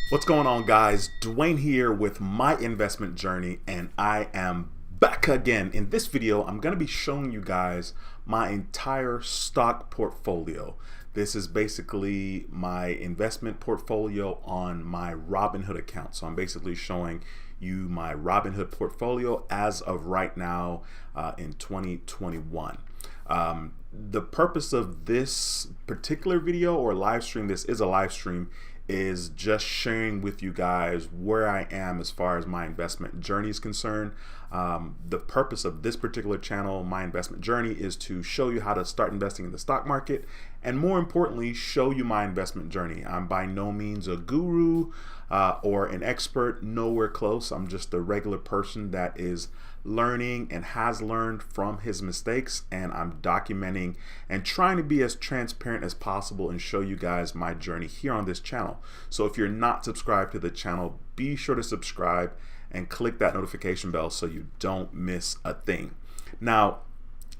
What's going on, guys? Dwayne here with my investment journey, and I am back again. In this video, I'm going to be showing you guys my entire stock portfolio. This is basically my investment portfolio on my Robinhood account. So I'm basically showing you my Robinhood portfolio as of right now in 2021. The purpose of this particular video or live stream, this is a live stream, is just sharing with you guys where I am as far as my investment journey is concerned. The purpose of this particular channel, My Investment Journey, is to show you how to start investing in the stock market, and more importantly, show you my investment journey. I'm by no means a guru or an expert, nowhere close. I'm just a regular person that is learning and has learned from his mistakes, and I'm documenting and trying to be as transparent as possible and show you guys my journey here on this channel. So if you're not subscribed to the channel, be sure to subscribe and click that notification bell so you don't miss a thing. Now,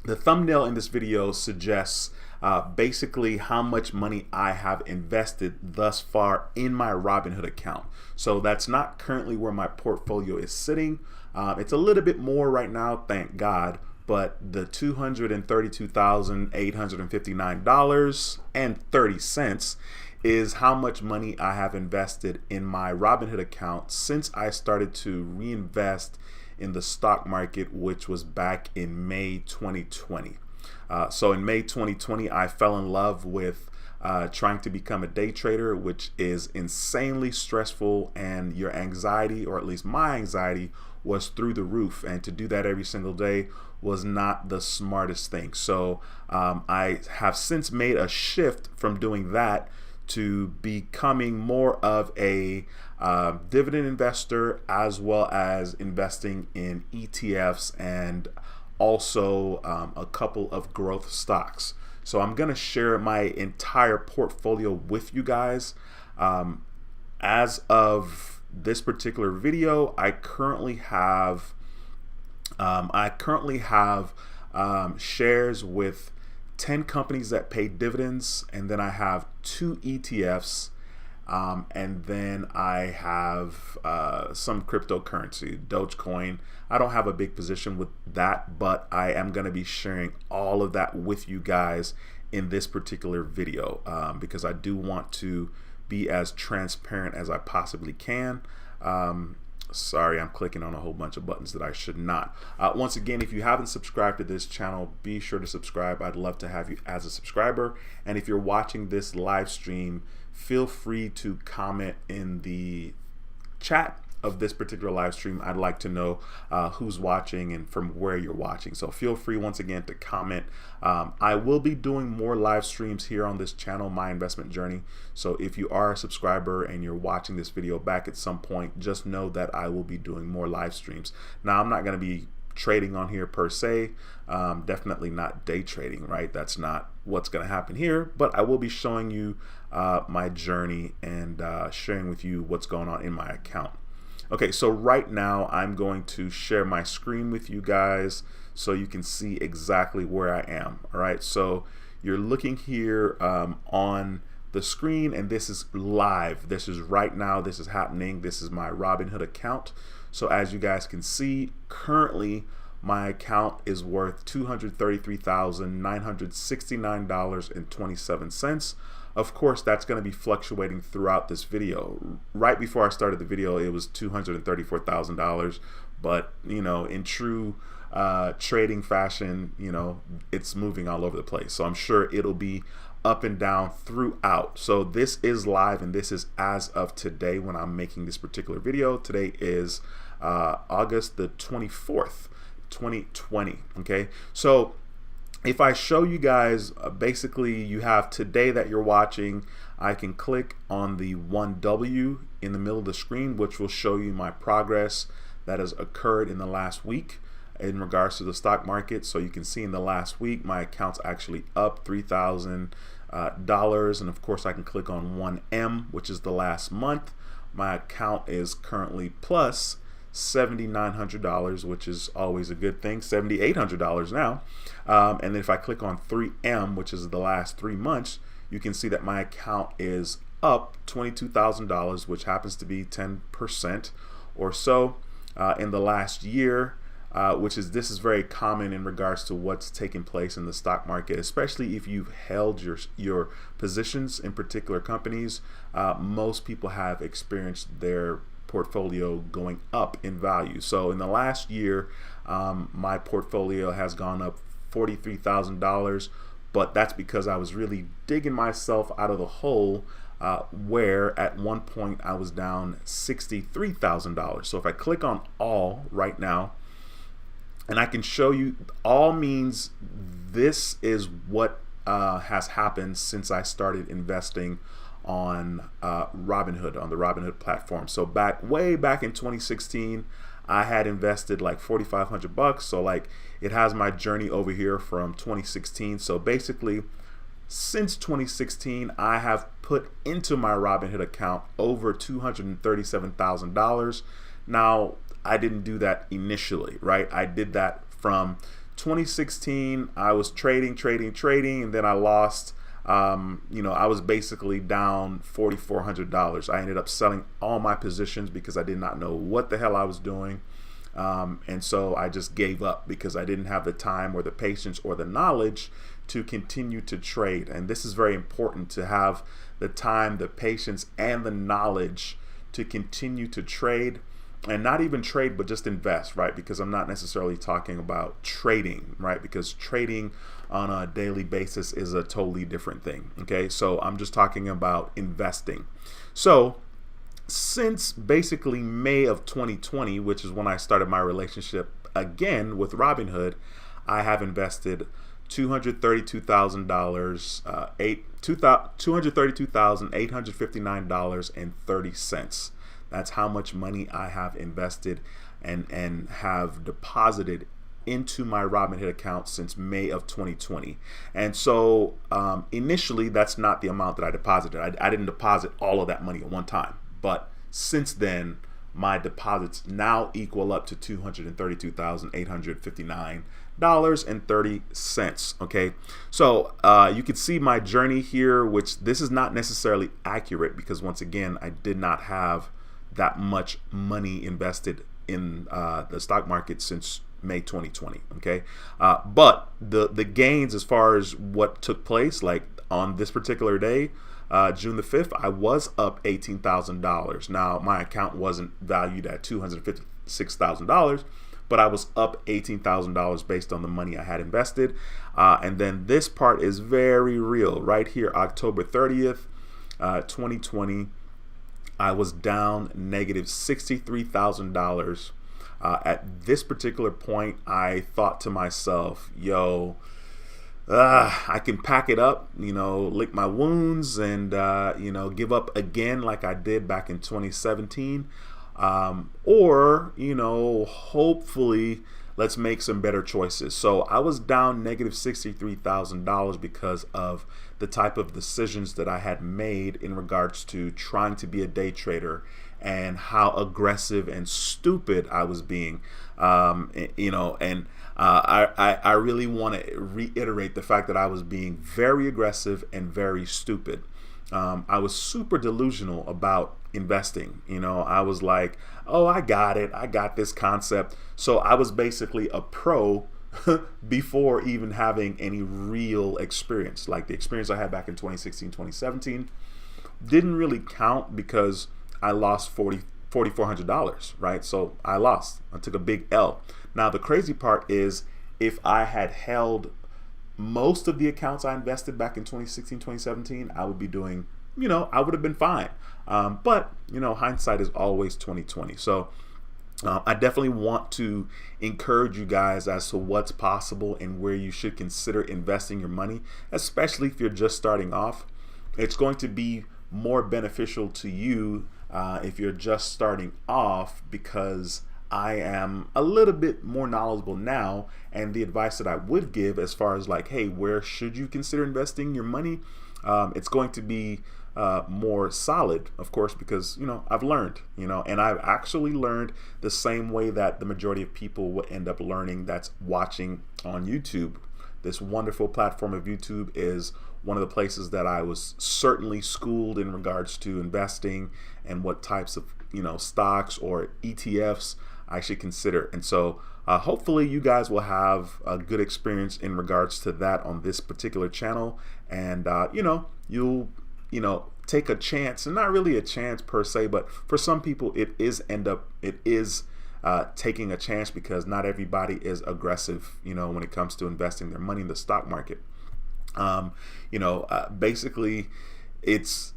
the thumbnail in this video suggests basically how much money I have invested thus far in my Robinhood account. So that's not currently where my portfolio is sitting. It's a little bit more right now, thank God, but the $232,859.30 is how much money I have invested in my Robinhood account since I started to reinvest in the stock market, which was back in May 2020. So in May 2020, I fell in love with trying to become a day trader, which is insanely stressful, and your anxiety, or at least my anxiety, was through the roof, and to do that every single day was not the smartest thing. So I have since made a shift from doing that to becoming more of a dividend investor, as well as investing in ETFs and also a couple of growth stocks. So I'm going to share my entire portfolio with you guys. As of this particular video, I currently have shares with 10 companies that pay dividends, and then I have 2 ETFs, and then I have some cryptocurrency, Dogecoin. I don't have a big position with that, but I am going to be sharing all of that with you guys in this particular video because I do want to be as transparent as I possibly can. Sorry, I'm clicking on a whole bunch of buttons that I should not. Once again, if you haven't subscribed to this channel, be sure to subscribe. I'd love to have you as a subscriber. And if you're watching this live stream, feel free to comment in the chat of this particular live stream. I'd like to know who's watching and from where you're watching. So feel free once again to comment. I will be doing more live streams here on this channel, My Investment Journey. So if you are a subscriber and you're watching this video back at some point, just know that I will be doing more live streams. Now, I'm not going to be trading on here per se, definitely not day trading, right? That's not what's going to happen here, but I will be showing you my journey and sharing with you what's going on in my account. Okay, so right now I'm going to share my screen with you guys so you can see exactly where I am. All right, so you're looking here on the screen, and this is live. This is right now, this is happening. This is my Robinhood account. So as you guys can see, currently my account is worth $233,969.27. Of course, that's going to be fluctuating throughout this video. Right before I started the video, it was $234,000, but you know, in true trading fashion, you know, it's moving all over the place. So I'm sure it'll be up and down throughout. So this is live, and this is as of today when I'm making this particular video. Today is August the 24th, 2020. Okay, so if I show you guys, basically you have today that you're watching, I can click on the 1W in the middle of the screen, which will show you my progress that has occurred in the last week in regards to the stock market. So you can see in the last week, my account's actually up $3,000. And of course I can click on 1M, which is the last month. My account is currently plus $7,900, which is always a good thing, $7,800 now. And then if I click on 3M, which is the last 3 months, you can see that my account is up $22,000, which happens to be 10% or so in the last year. This is very common in regards to what's taking place in the stock market, especially if you've held your positions in particular companies. Most people have experienced their portfolio going up in value. So in the last year, my portfolio has gone up $43,000, but that's because I was really digging myself out of the hole, where at one point I was down $63,000. So if I click on all right now, and I can show you, all means this is what has happened since I started investing on Robinhood, on the Robinhood platform. So way back in 2016, I had invested like $4,500. So like it has my journey over here from 2016. So basically, since 2016, I have put into my Robinhood account over $237,000. Now, I didn't do that initially, right? I did that from 2016. I was trading, and then I lost. I was basically down $4,400. I ended up selling all my positions because I did not know what the hell I was doing. And so I just gave up because I didn't have the time or the patience or the knowledge to continue to trade. And this is very important, to have the time, the patience, and the knowledge to continue to trade. And not even trade, but just invest, right? Because I'm not necessarily talking about trading, right? Because trading on a daily basis is a totally different thing, okay? So I'm just talking about investing. So since basically May of 2020, which is when I started my relationship again with Robinhood, I have invested $232,859.30. That's how much money I have invested and have deposited into my Robinhood account since May of 2020. And so initially, that's not the amount that I deposited. I didn't deposit all of that money at one time. But since then, my deposits now equal up to $232,859.30. Okay, so you can see my journey here, which this is not necessarily accurate because once again, I did not have that much money invested in the stock market since May 2020. Okay, but the gains as far as what took place, like on this particular day, June the 5th, I was up $18,000. Now my account wasn't valued at $256,000, but I was up $18,000 based on the money I had invested. And then this part is very real right here, October 30th, 2020. I was down negative $63,000. At this particular point, I thought to myself, yo, I can pack it up, lick my wounds and, give up again like I did back in 2017. Or, hopefully let's make some better choices. So I was down negative $63,000 because of the type of decisions that I had made in regards to trying to be a day trader and how aggressive and stupid I was being, I really want to reiterate the fact that I was being very aggressive and very stupid. I was super delusional about investing. I was like, oh, I got it. I got this concept. So I was basically a pro before even having any real experience. Like the experience I had back in 2016, 2017 didn't really count because I lost $4,400, right? So I lost. I took a big L. Now the crazy part is if I had held most of the accounts I invested back in 2016, 2017, I would be doing, I would have been fine. But hindsight is always 2020. So I definitely want to encourage you guys as to what's possible and where you should consider investing your money, especially if you're just starting off. It's going to be more beneficial to you if you're just starting off, because I am a little bit more knowledgeable now, and the advice that I would give as far as like, hey, where should you consider investing your money? It's going to be more solid, of course, because I've learned, and I've actually learned the same way that the majority of people will end up learning that's watching on YouTube. This wonderful platform of YouTube is one of the places that I was certainly schooled in regards to investing and what types of stocks or ETFs I should consider. And so hopefully you guys will have a good experience in regards to that on this particular channel, and you'll take a chance, and not really a chance per se, but for some people it is taking a chance, because not everybody is aggressive when it comes to investing their money in the stock market. Basically it's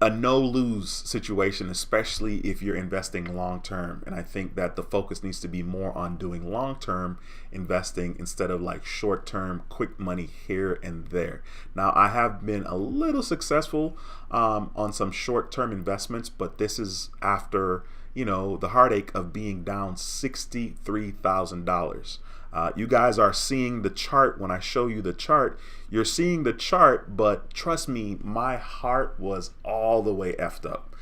a no-lose situation, especially if you're investing long-term. And I think that the focus needs to be more on doing long-term investing instead of like short-term quick money here and there. Now, I have been a little successful on some short-term investments, but this is after the heartache of being down $63,000. You guys are seeing the chart. When I show you the chart, you're seeing the chart, but trust me, my heart was all the way effed up,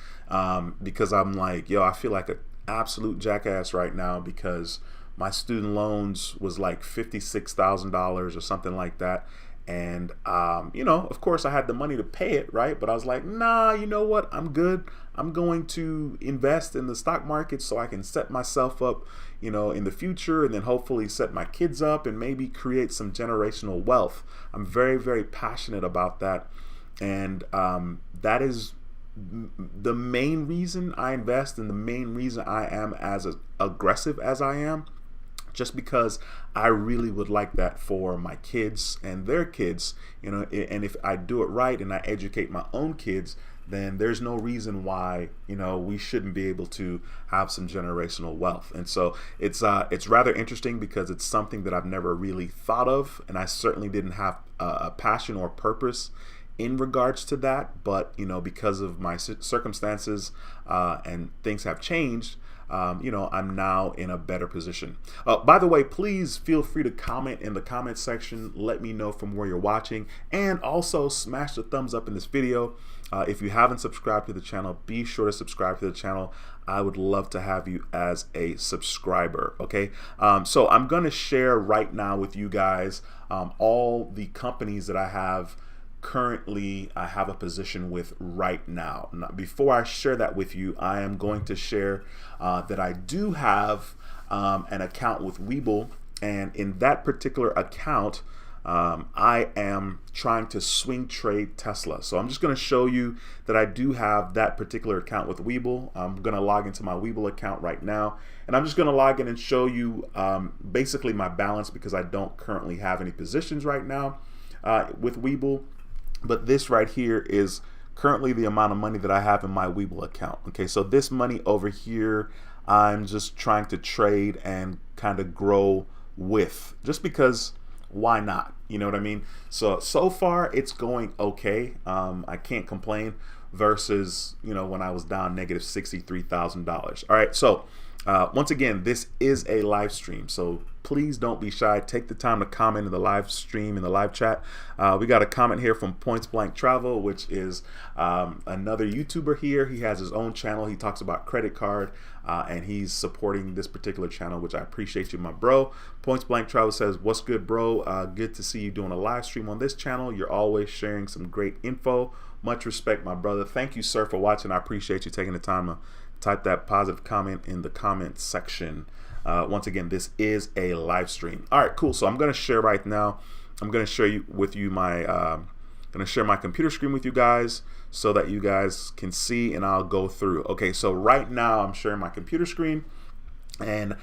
because I'm like, I feel like an absolute jackass right now, because my student loans was like $56,000 or something like that. And, of course I had the money to pay it, right? But I was like, nah, you know what? I'm good. I'm going to invest in the stock market so I can set myself up, in the future, and then hopefully set my kids up and maybe create some generational wealth. I'm very, very passionate about that. And that is the main reason I invest, and the main reason I am as aggressive as I am. Just because I really would like that for my kids and their kids, and if I do it right and I educate my own kids, then there's no reason why, we shouldn't be able to have some generational wealth. And so it's rather interesting, because it's something that I've never really thought of, and I certainly didn't have a passion or purpose in regards to that. But, because of my circumstances and things have changed, I'm now in a better position. By the way, please feel free to comment in the comment section. Let me know from where you're watching, and also smash the thumbs up in this video. If you haven't subscribed to the channel, be sure to subscribe to the channel. I would love to have you as a subscriber. Okay. So I'm going to share right now with you guys all the companies that I have currently have a position with right now. Now, before I share that with you, I am going to share that I do have an account with Webull, and in that particular account, I am trying to swing trade Tesla. So I'm just going to show you that I do have that particular account with Webull. I'm going to log into my Webull account right now, and I'm just going to log in and show you basically my balance, because I don't currently have any positions right now with Webull. But this right here is currently the amount of money that I have in my Webull account. Okay, so this money over here, I'm just trying to trade and kind of grow with, just because why not? You know what I mean? So far it's going okay. I can't complain versus, when I was down negative $63,000. All right, so once again, this is a live stream, so please don't be shy. Take the time to comment in the live stream, in the live chat. We got a comment here from Points Blank Travel, which is another YouTuber here. He has his own channel. He talks about credit card, and he's supporting this particular channel, which I appreciate you, my bro. Points Blank Travel says, what's good, bro? Good to see you doing a live stream on this channel. You're always sharing some great info. Much respect, my brother. Thank you, sir, for watching. I appreciate you taking the time to type that positive comment in the comment section. Once again, this is a live stream. All right, cool. So I'm going to share right now. I'm going to share with you my going to share my computer screen with you guys so that you guys can see, and I'll go through. Okay, so right now I'm sharing my computer screen, and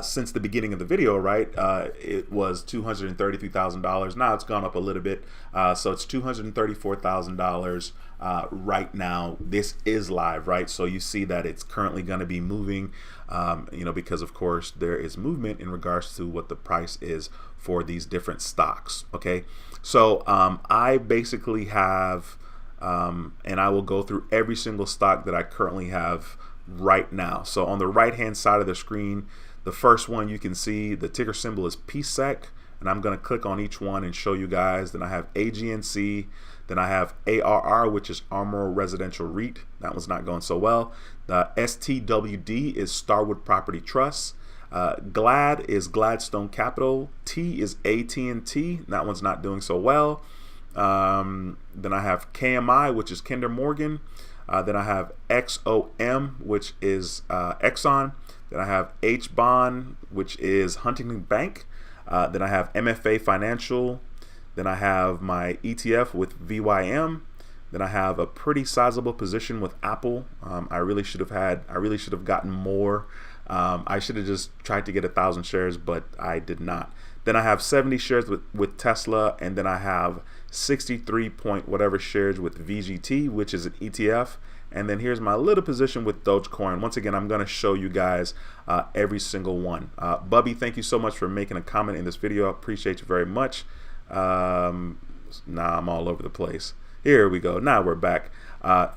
since the beginning of the video, right, it was $233,000. Now it's gone up a little bit, so it's $234,000 right now. This is live, right? So you see that it's currently going to be moving, because of course there is movement in regards to what the price is for these different stocks. Okay, so I basically have, and I will go through every single stock that I currently have right now. So on the right hand side of the screen, the first one you can see, the ticker symbol is PSEC, and I'm going to click on each one and show you guys. Then I have AGNC, then I have ARR, which is Armor Residential REIT. That one's not going so well. The STWD is Starwood Property Trust. GLAD is Gladstone Capital. T is AT&T. That one's not doing so well. Then I have KMI, which is Kinder Morgan. Then I have XOM, which is Exxon. Then I have HBON, which is Huntington Bank. Then I have MFA Financial. Then I have my ETF with VYM. Then I have a pretty sizable position with Apple. I really should have gotten more. I should have just tried to get 1,000 shares, but I did not. Then I have 70 shares with Tesla, and then I have 63 point whatever shares with VGT, which is an ETF. And then here's my little position with Dogecoin. Once again, I'm going to show you guys every single one. Bubby, thank you so much for making a comment in this video. I appreciate you very much. Now I'm all over the place. Here we go. Now we're back.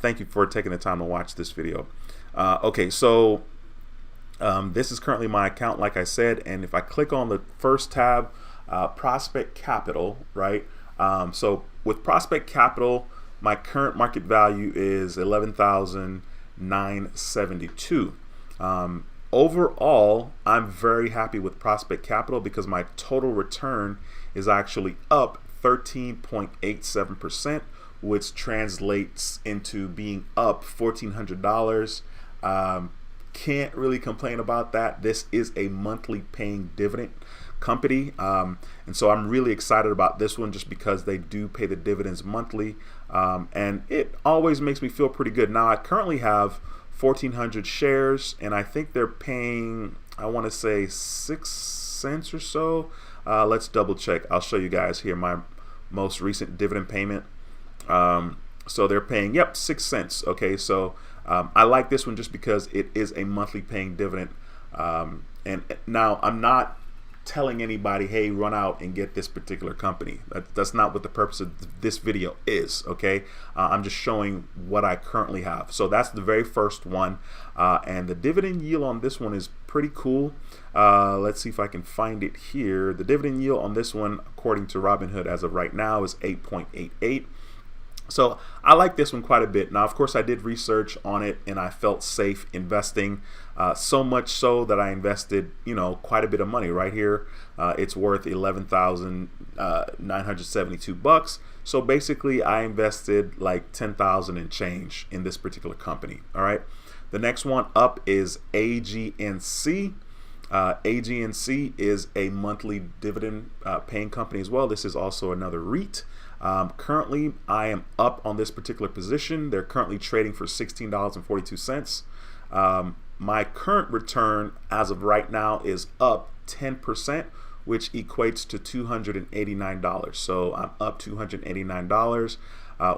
Thank you for taking the time to watch this video. Okay, so this is currently my account, like I said, and if I click on the first tab, Prospect Capital, right? So with Prospect Capital, my current market value is $11,972. Overall, I'm very happy with Prospect Capital because my total return is actually up 13.87%, which translates into being up $1,400. Can't really complain about that. This is a monthly paying dividend company, and so I'm really excited about this one just because they do pay the dividends monthly, and it always makes me feel pretty good. Now I currently have 1,400 shares, and I think they're paying, I want to say 6 cents or so. Let's double check. I'll show you guys here my most recent dividend payment. So they're paying, yep, 6 cents. Okay, so I like this one just because it is a monthly paying dividend. And now I'm not telling anybody, hey, run out and get this particular company. That's not what the purpose of this video is, okay? I'm just showing what I currently have. So that's the very first one. And the dividend yield on this one is pretty cool. Let's see if I can find it here. The dividend yield on this one, according to Robinhood as of right now, is 8.88. So I like this one quite a bit. Now, of course, I did research on it and I felt safe investing, so much so that I invested, quite a bit of money right here. It's worth $11,972. So basically, I invested like 10,000 and change in this particular company. All right. The next one up is AGNC. AGNC is a monthly dividend paying company as well. This is also another REIT. Currently, I am up on this particular position. They're currently trading for $16.42. My current return as of right now is up 10%, which equates to $289. So I'm up $289.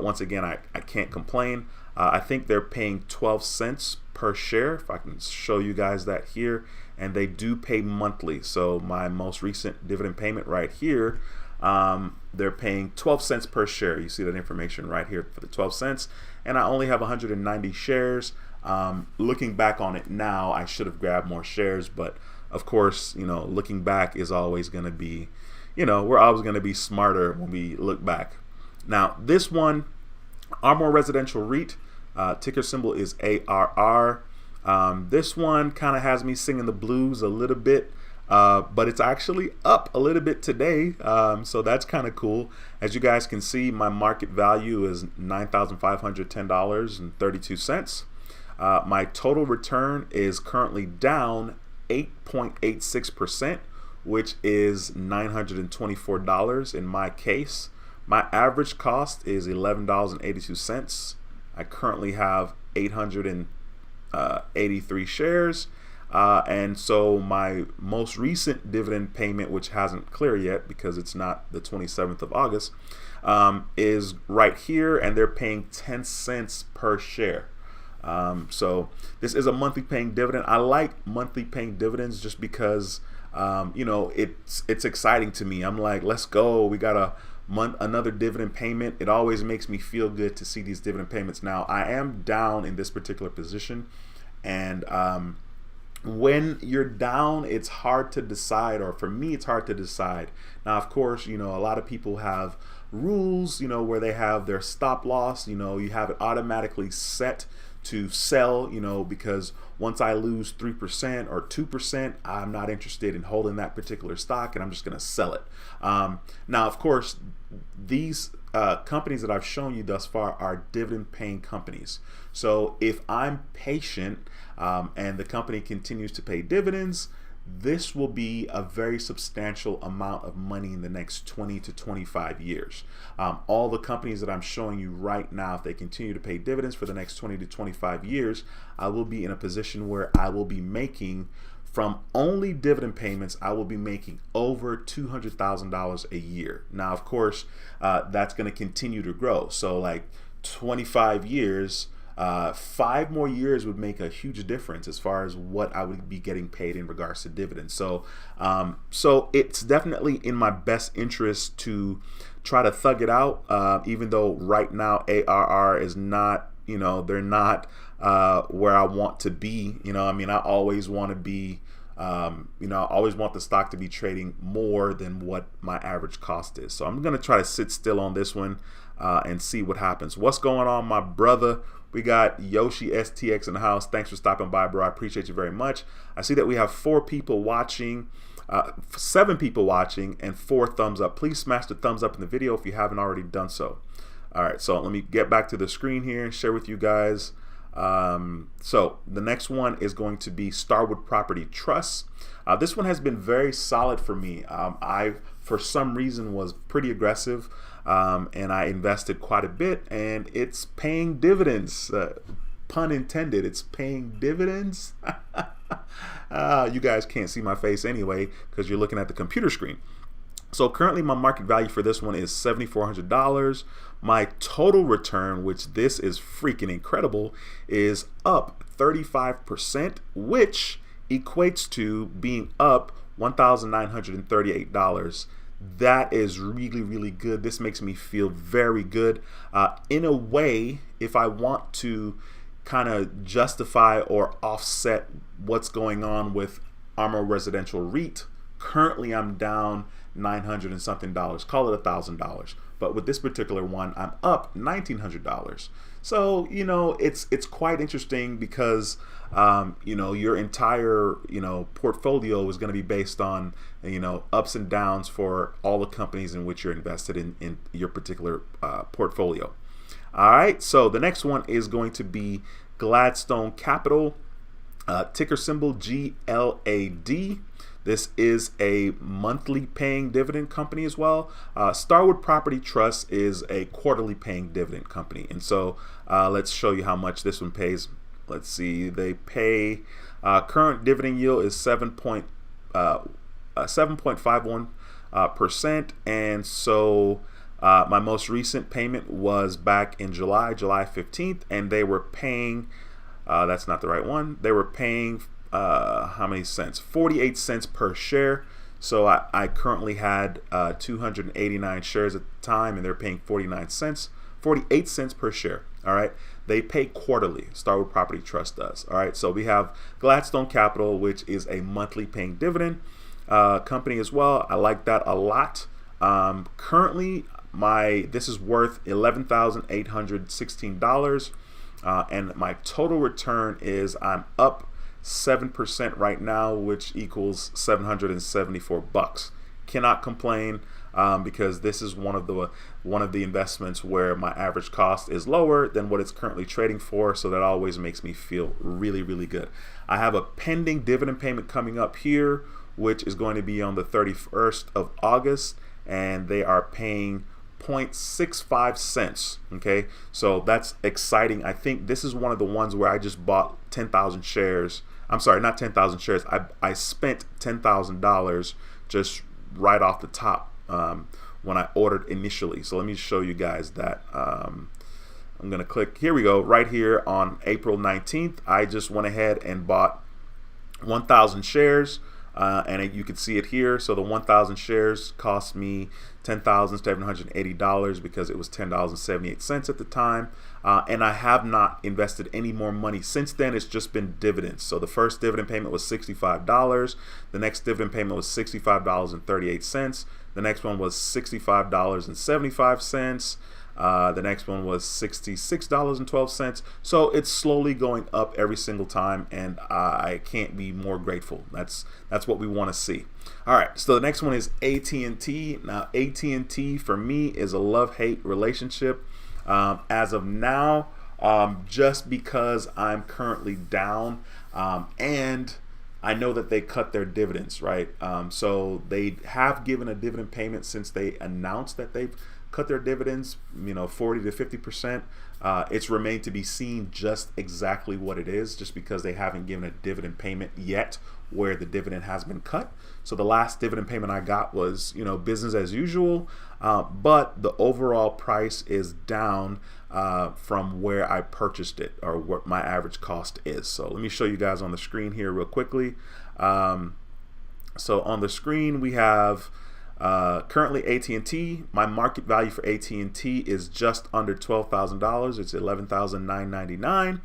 Once again, I can't complain. I think they're paying 12 cents per share, if I can show you guys that here, and they do pay monthly. So my most recent dividend payment right here, they're paying 12 cents per share. You see that information right here for the 12 cents, and I only have 190 shares. Looking back on it now, I should have grabbed more shares, but of course, looking back is always going to be, we're always going to be smarter when we look back. Now, this one, Armor Residential REIT, ticker symbol is ARR. This one kind of has me singing the blues a little bit. But it's actually up a little bit today, so that's kind of cool. As you guys can see, my market value is $9,510.32. My total return is currently down 8.86%, which is $924 in my case. My average cost is $11.82. I currently have 883 shares. And so my most recent dividend payment, which hasn't cleared yet because it's not the 27th of August, is right here, and they're paying 10 cents per share. So this is a monthly paying dividend. I like monthly paying dividends just because, it's exciting to me. I'm like, let's go. We got another dividend payment. It always makes me feel good to see these dividend payments. Now, I am down in this particular position, and when you're down, it's hard to decide, or for me, it's hard to decide. Now, of course, a lot of people have rules, where they have their stop loss, you have it automatically set to sell, because once I lose 3% or 2%, I'm not interested in holding that particular stock, and I'm just going to sell it. Now, of course, these companies that I've shown you thus far are dividend paying companies. So if I'm patient and the company continues to pay dividends, this will be a very substantial amount of money in the next 20 to 25 years. All the companies that I'm showing you right now, if they continue to pay dividends for the next 20 to 25 years, I will be in a position where I will be making, from only dividend payments, I will be making over $200,000 a year. Now, of course, that's going to continue to grow. So like 25 years, 5 more years would make a huge difference as far as what I would be getting paid in regards to dividends. So, so it's definitely in my best interest to try to thug it out, even though right now ARR is not, they're not where I want to be. I mean, I always want to be, I always want the stock to be trading more than what my average cost is. So I'm going to try to sit still on this one and see what happens. What's going on, my brother? We got Yoshi STX in the house. Thanks for stopping by, bro. I appreciate you very much. I see that we have 4 people watching, 7 people watching, and 4 thumbs up. Please smash the thumbs up in the video if you haven't already done so. All right, so let me get back to the screen here and share with you guys. So the next one is going to be Starwood Property Trust. This one has been very solid for me. I, for some reason, was pretty aggressive. And I invested quite a bit, and it's paying dividends. Pun intended, it's paying dividends. You guys can't see my face anyway because you're looking at the computer screen. So currently my market value for this one is $7,400. My total return, which this is freaking incredible, is up 35%, which equates to being up $1,938. That is really, really good. This makes me feel very good. In a way, if I want to kind of justify or offset what's going on with Armor Residential REIT, currently I'm down $900 and something, call it $1,000. But with this particular one, I'm up $1,900. So, it's quite interesting because, your entire, portfolio is going to be based on, ups and downs for all the companies in which you're invested in your particular portfolio. All right. So the next one is going to be Gladstone Capital, ticker symbol GLAD. This is a monthly paying dividend company as well. Starwood Property Trust is a quarterly paying dividend company. And so let's show you how much this one pays. Let's see, they pay, current dividend yield is 7.51%. And so my most recent payment was back in July 15th, and they were paying, that's not the right one, they were paying how many cents? 48 cents per share. So I currently had 289 shares at the time, and they're paying 48 cents per share. All right. They pay quarterly. Starwood Property Trust does. All right. So we have Gladstone Capital, which is a monthly paying dividend company as well. I like that a lot. Currently, this is worth $11,816, and my total return is I'm up 7% right now, which equals $774. Cannot complain because this is one of the investments where my average cost is lower than what it's currently trading for, so that always makes me feel really, really good. I have a pending dividend payment coming up here, which is going to be on the 31st of August, and they are paying 0.65 cents. Okay, so that's exciting. I think this is one of the ones where I just bought 10,000 shares. I'm sorry, not 10,000 shares. I spent $10,000 just right off the top when I ordered initially. So let me show you guys that. I'm going to click. Here we go. Right here on April 19th, I just went ahead and bought 1,000 shares. And you can see it here. So the 1,000 shares cost me $10,780 because it was $10.78 at the time. And I have not invested any more money since then. It's just been dividends. So the first dividend payment was $65. The next dividend payment was $65.38. The next one was $65.75. The next one was $66.12. So it's slowly going up every single time, and I can't be more grateful. That's what we want to see. All right, so the next one is AT&T. Now, AT&T for me is a love-hate relationship as of now, just because I'm currently down, and I know that they cut their dividends, right? So they have given a dividend payment since they announced that they've cut their dividends, 40 to 50%. It's remained to be seen just exactly what it is, just because they haven't given a dividend payment yet where the dividend has been cut. So the last dividend payment I got was, business as usual, but the overall price is down from where I purchased it, or what my average cost is. So let me show you guys on the screen here real quickly. So on the screen we have currently AT&T. My market value for AT&T is just under $12,000. It's $11,999.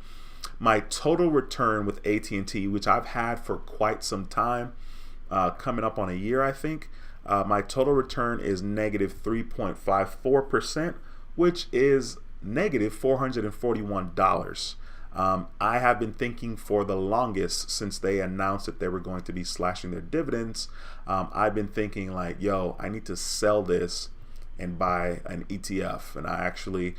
My total return with AT&T, which I've had for quite some time, coming up on a year, I think, my total return is negative 3.54%, which is negative $441. I have been thinking for the longest, since they announced that they were going to be slashing their dividends, I've been thinking like, yo, I need to sell this and buy an ETF. And I actually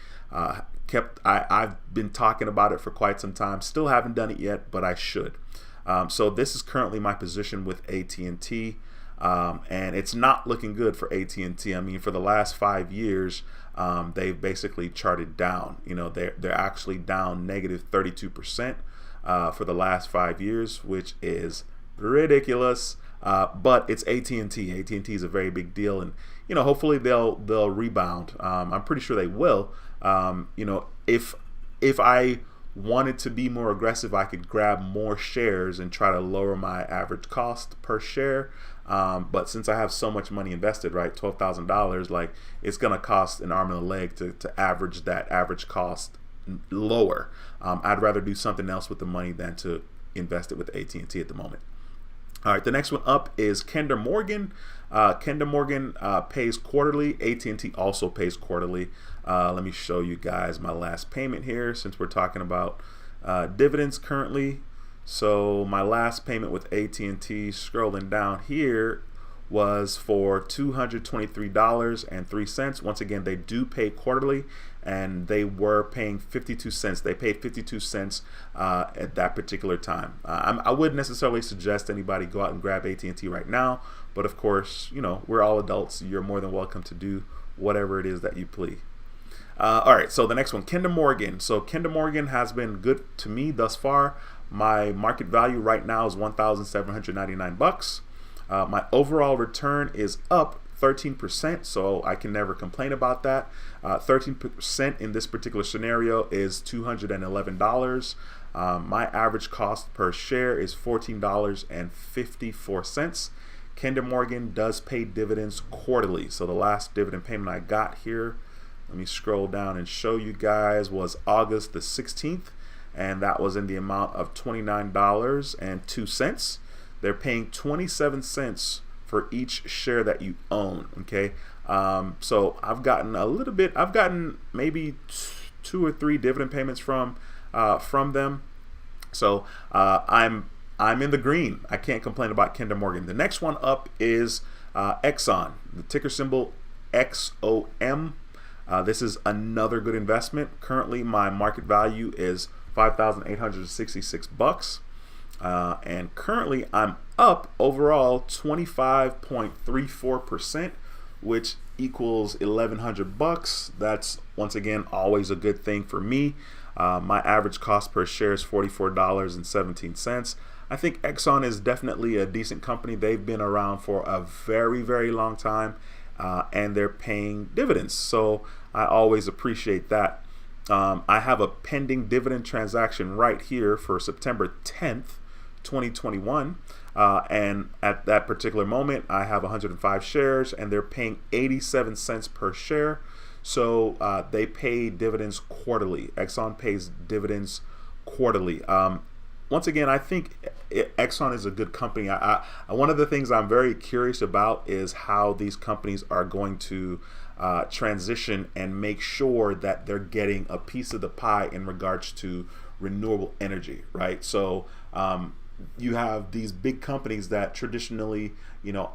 I've been talking about it for quite some time. Still haven't done it yet, but I should. So this is currently my position with AT&T. And it's not looking good for AT&T. I mean, for the last 5 years, they've basically charted down. They're actually down negative 32% for the last 5 years, which is ridiculous. But it's AT&T. AT&T is a very big deal, and hopefully they'll rebound. I'm pretty sure they will. If I wanted to be more aggressive, I could grab more shares and try to lower my average cost per share. But since I have so much money invested, right, $12,000, like, it's gonna cost an arm and a leg to average that average cost lower. I'd rather do something else with the money than to invest it with AT&T at the moment. All right, the next one up is Kinder Morgan. Kinder Morgan pays quarterly. AT&T also pays quarterly. Let me show you guys my last payment here, since we're talking about dividends currently. So my last payment with AT&T, scrolling down here, was for $223.03. Once again, they do pay quarterly, and they were paying 52 cents. They paid 52 cents at that particular time. I wouldn't necessarily suggest anybody go out and grab AT&T right now, but of course, we're all adults. You're more than welcome to do whatever it is that you please. All right, so the next one, Kinder Morgan. So Kinder Morgan has been good to me thus far. My market value right now is $1,799. My overall return is up 13%, so I can never complain about that. 13% in this particular scenario is $211. My average cost per share is $14.54. Kinder Morgan does pay dividends quarterly. So the last dividend payment I got here, let me scroll down and show you guys, was August the 16th. And that was in the amount of $29.02. They're paying 27 cents for each share that you own. Okay, so I've gotten a little bit. I've gotten maybe 2 or 3 dividend payments from them. So I'm in the green. I can't complain about Kinder Morgan. The next one up is Exxon. The ticker symbol XOM. This is another good investment. Currently, my market value is $5,866, and currently I'm up overall 25.34%, which equals $1,100. That's, once again, always a good thing for me. My average cost per share is $44.17. I think Exxon is definitely a decent company. They've been around for a very, very long time, and they're paying dividends, so I always appreciate that. I have a pending dividend transaction right here for September 10th, 2021. And at that particular moment, I have 105 shares, and they're paying 87 cents per share. So they pay dividends quarterly. Exxon pays dividends quarterly. Once again, I think Exxon is a good company. One of the things I'm very curious about is how these companies are going to transition and make sure that they're getting a piece of the pie in regards to renewable energy, right? So you have these big companies that traditionally,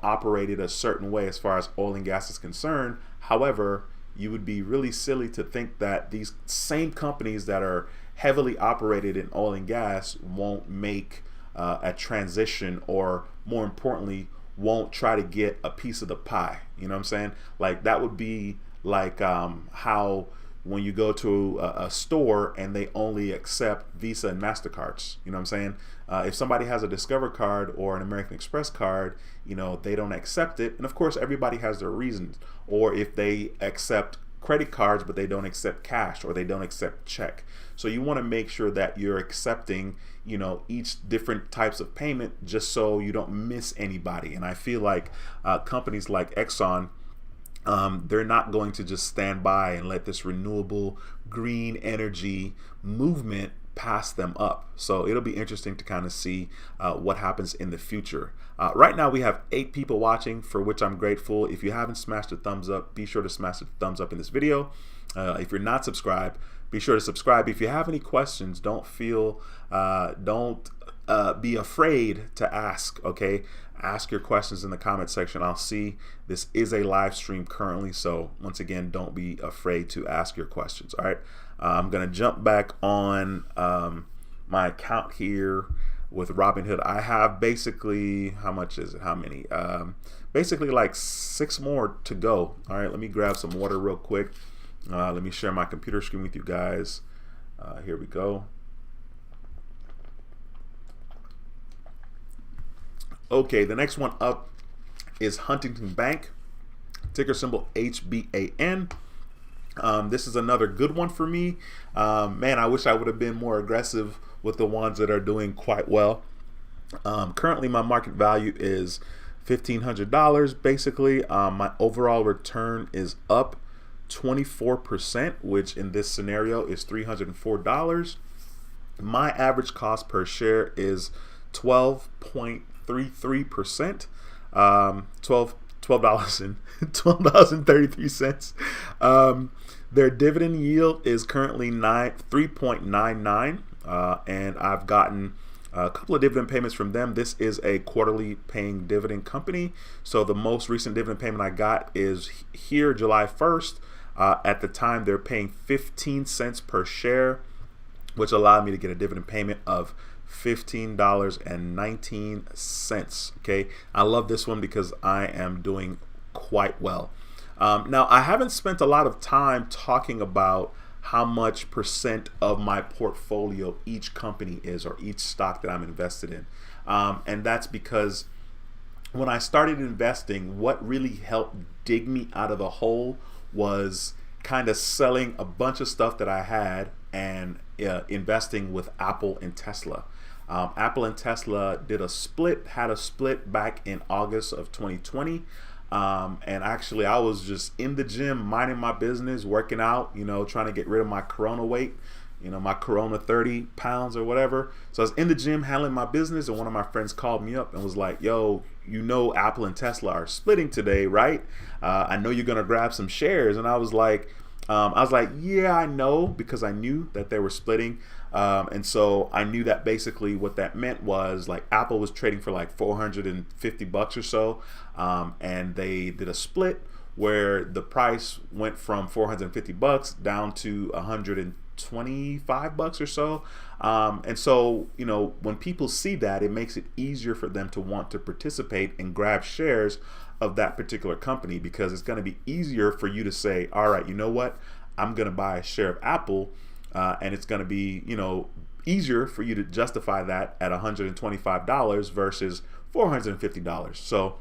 operated a certain way as far as oil and gas is concerned. However, you would be really silly to think that these same companies that are heavily operated in oil and gas won't make a transition, or more importantly, won't try to get a piece of the pie. You know what I'm saying? Like, that would be like how when you go to a store and they only accept Visa and MasterCards. You know what I'm saying? If somebody has a Discover card or an American Express card, they don't accept it. And of course, everybody has their reasons. Or if they accept credit cards, but they don't accept cash, or they don't accept check. So you want to make sure that you're accepting, each different types of payment, just so you don't miss anybody. And I feel like companies like Exxon, they're not going to just stand by and let this renewable green energy movement pass them up. So it'll be interesting to kind of see what happens in the future. Right now we have 8 people watching, for which I'm grateful. If you haven't smashed a thumbs up, be sure to smash the thumbs up in this video. If you're not subscribed, be sure to subscribe. If you have any questions, don't be afraid to ask, okay? Ask your questions in the comment section. I'll see. This is a live stream currently, so once again, don't be afraid to ask your questions, all right? I'm going to jump back on my account here with Robinhood. I have basically, how much is it? How many? Basically like 6 more to go. All right, let me grab some water real quick. Let me share my computer screen with you guys. Here we go. Okay, the next one up is Huntington Bank, ticker symbol HBAN. This is another good one for me. Man, I wish I would have been more aggressive with the ones that are doing quite well. Currently, my market value is $1,500. Basically, my overall return is up 24%, which in this scenario is $304. My average cost per share is 12.33%, $12.33. Their dividend yield is currently 3.99, and I've gotten a couple of dividend payments from them. This is a quarterly paying dividend company, so the most recent dividend payment I got is here, July 1st. At the time, they're paying 15 cents per share, which allowed me to get a dividend payment of $15.19. Okay, I love this one because I am doing quite well. Now, I haven't spent a lot of time talking about how much percent of my portfolio each company is, or each stock that I'm invested in, and that's because when I started investing, what really helped dig me out of the hole was kind of selling a bunch of stuff that I had and investing with Apple and Tesla. Apple and Tesla had a split back in August of 2020. And actually, I was just in the gym, minding my business, working out, trying to get rid of my Corona weight, my Corona 30 pounds or whatever. So I was in the gym handling my business, and one of my friends called me up and was like, yo, Apple and Tesla are splitting today, right? I know you're going to grab some shares. And I was like, yeah, I know, because I knew that they were splitting. And so I knew that basically what that meant was, like, Apple was trading for like $450 or so. And they did a split where the price went from $450 down to $125 or so. And so, when people see that, it makes it easier for them to want to participate and grab shares of that particular company, because it's going to be easier for you to say, all right, you know what, I'm going to buy a share of Apple, and it's going to be, easier for you to justify that at $125 versus $450. So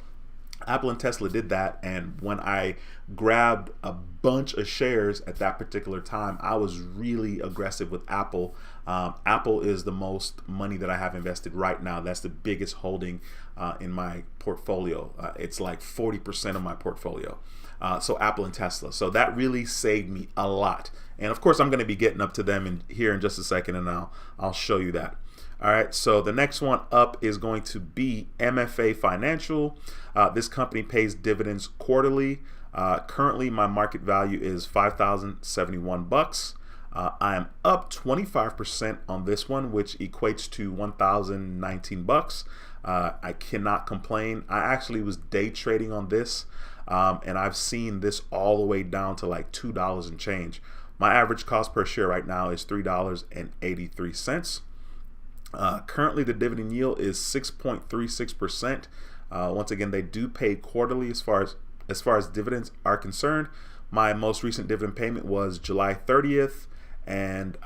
Apple and Tesla did that, and when I grabbed a bunch of shares at that particular time, I was really aggressive with Apple. Apple is the most money that I have invested right now. That's the biggest holding in my portfolio. It's like 40% of my portfolio. So Apple and Tesla. So that really saved me a lot. And of course, I'm going to be getting up to them here in just a second, and I'll show you that. All right, so the next one up is going to be MFA Financial. This company pays dividends quarterly. Currently, my market value is $5,071. I am up 25% on this one, which equates to $1,019. I cannot complain. I actually was day trading on this, and I've seen this all the way down to like $2 and change. My average cost per share right now is $3.83. Currently, the dividend yield is 6.36%. Once again, they do pay quarterly as far as dividends are concerned. My most recent dividend payment was July 30th, and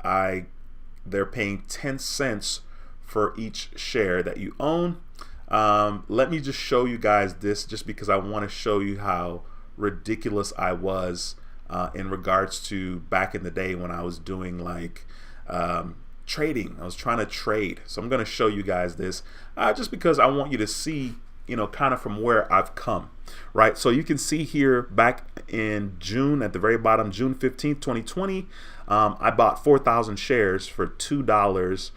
they're paying 10 cents for each share that you own. Let me just show you guys this, just because I want to show you how ridiculous I was in regards to back in the day when I was doing like trading. I was trying to trade. So I'm going to show you guys this just because I want you to see, kind of from where I've come, right? So you can see here back in June at the very bottom, June 15th, 2020, I bought 4,000 shares for $2.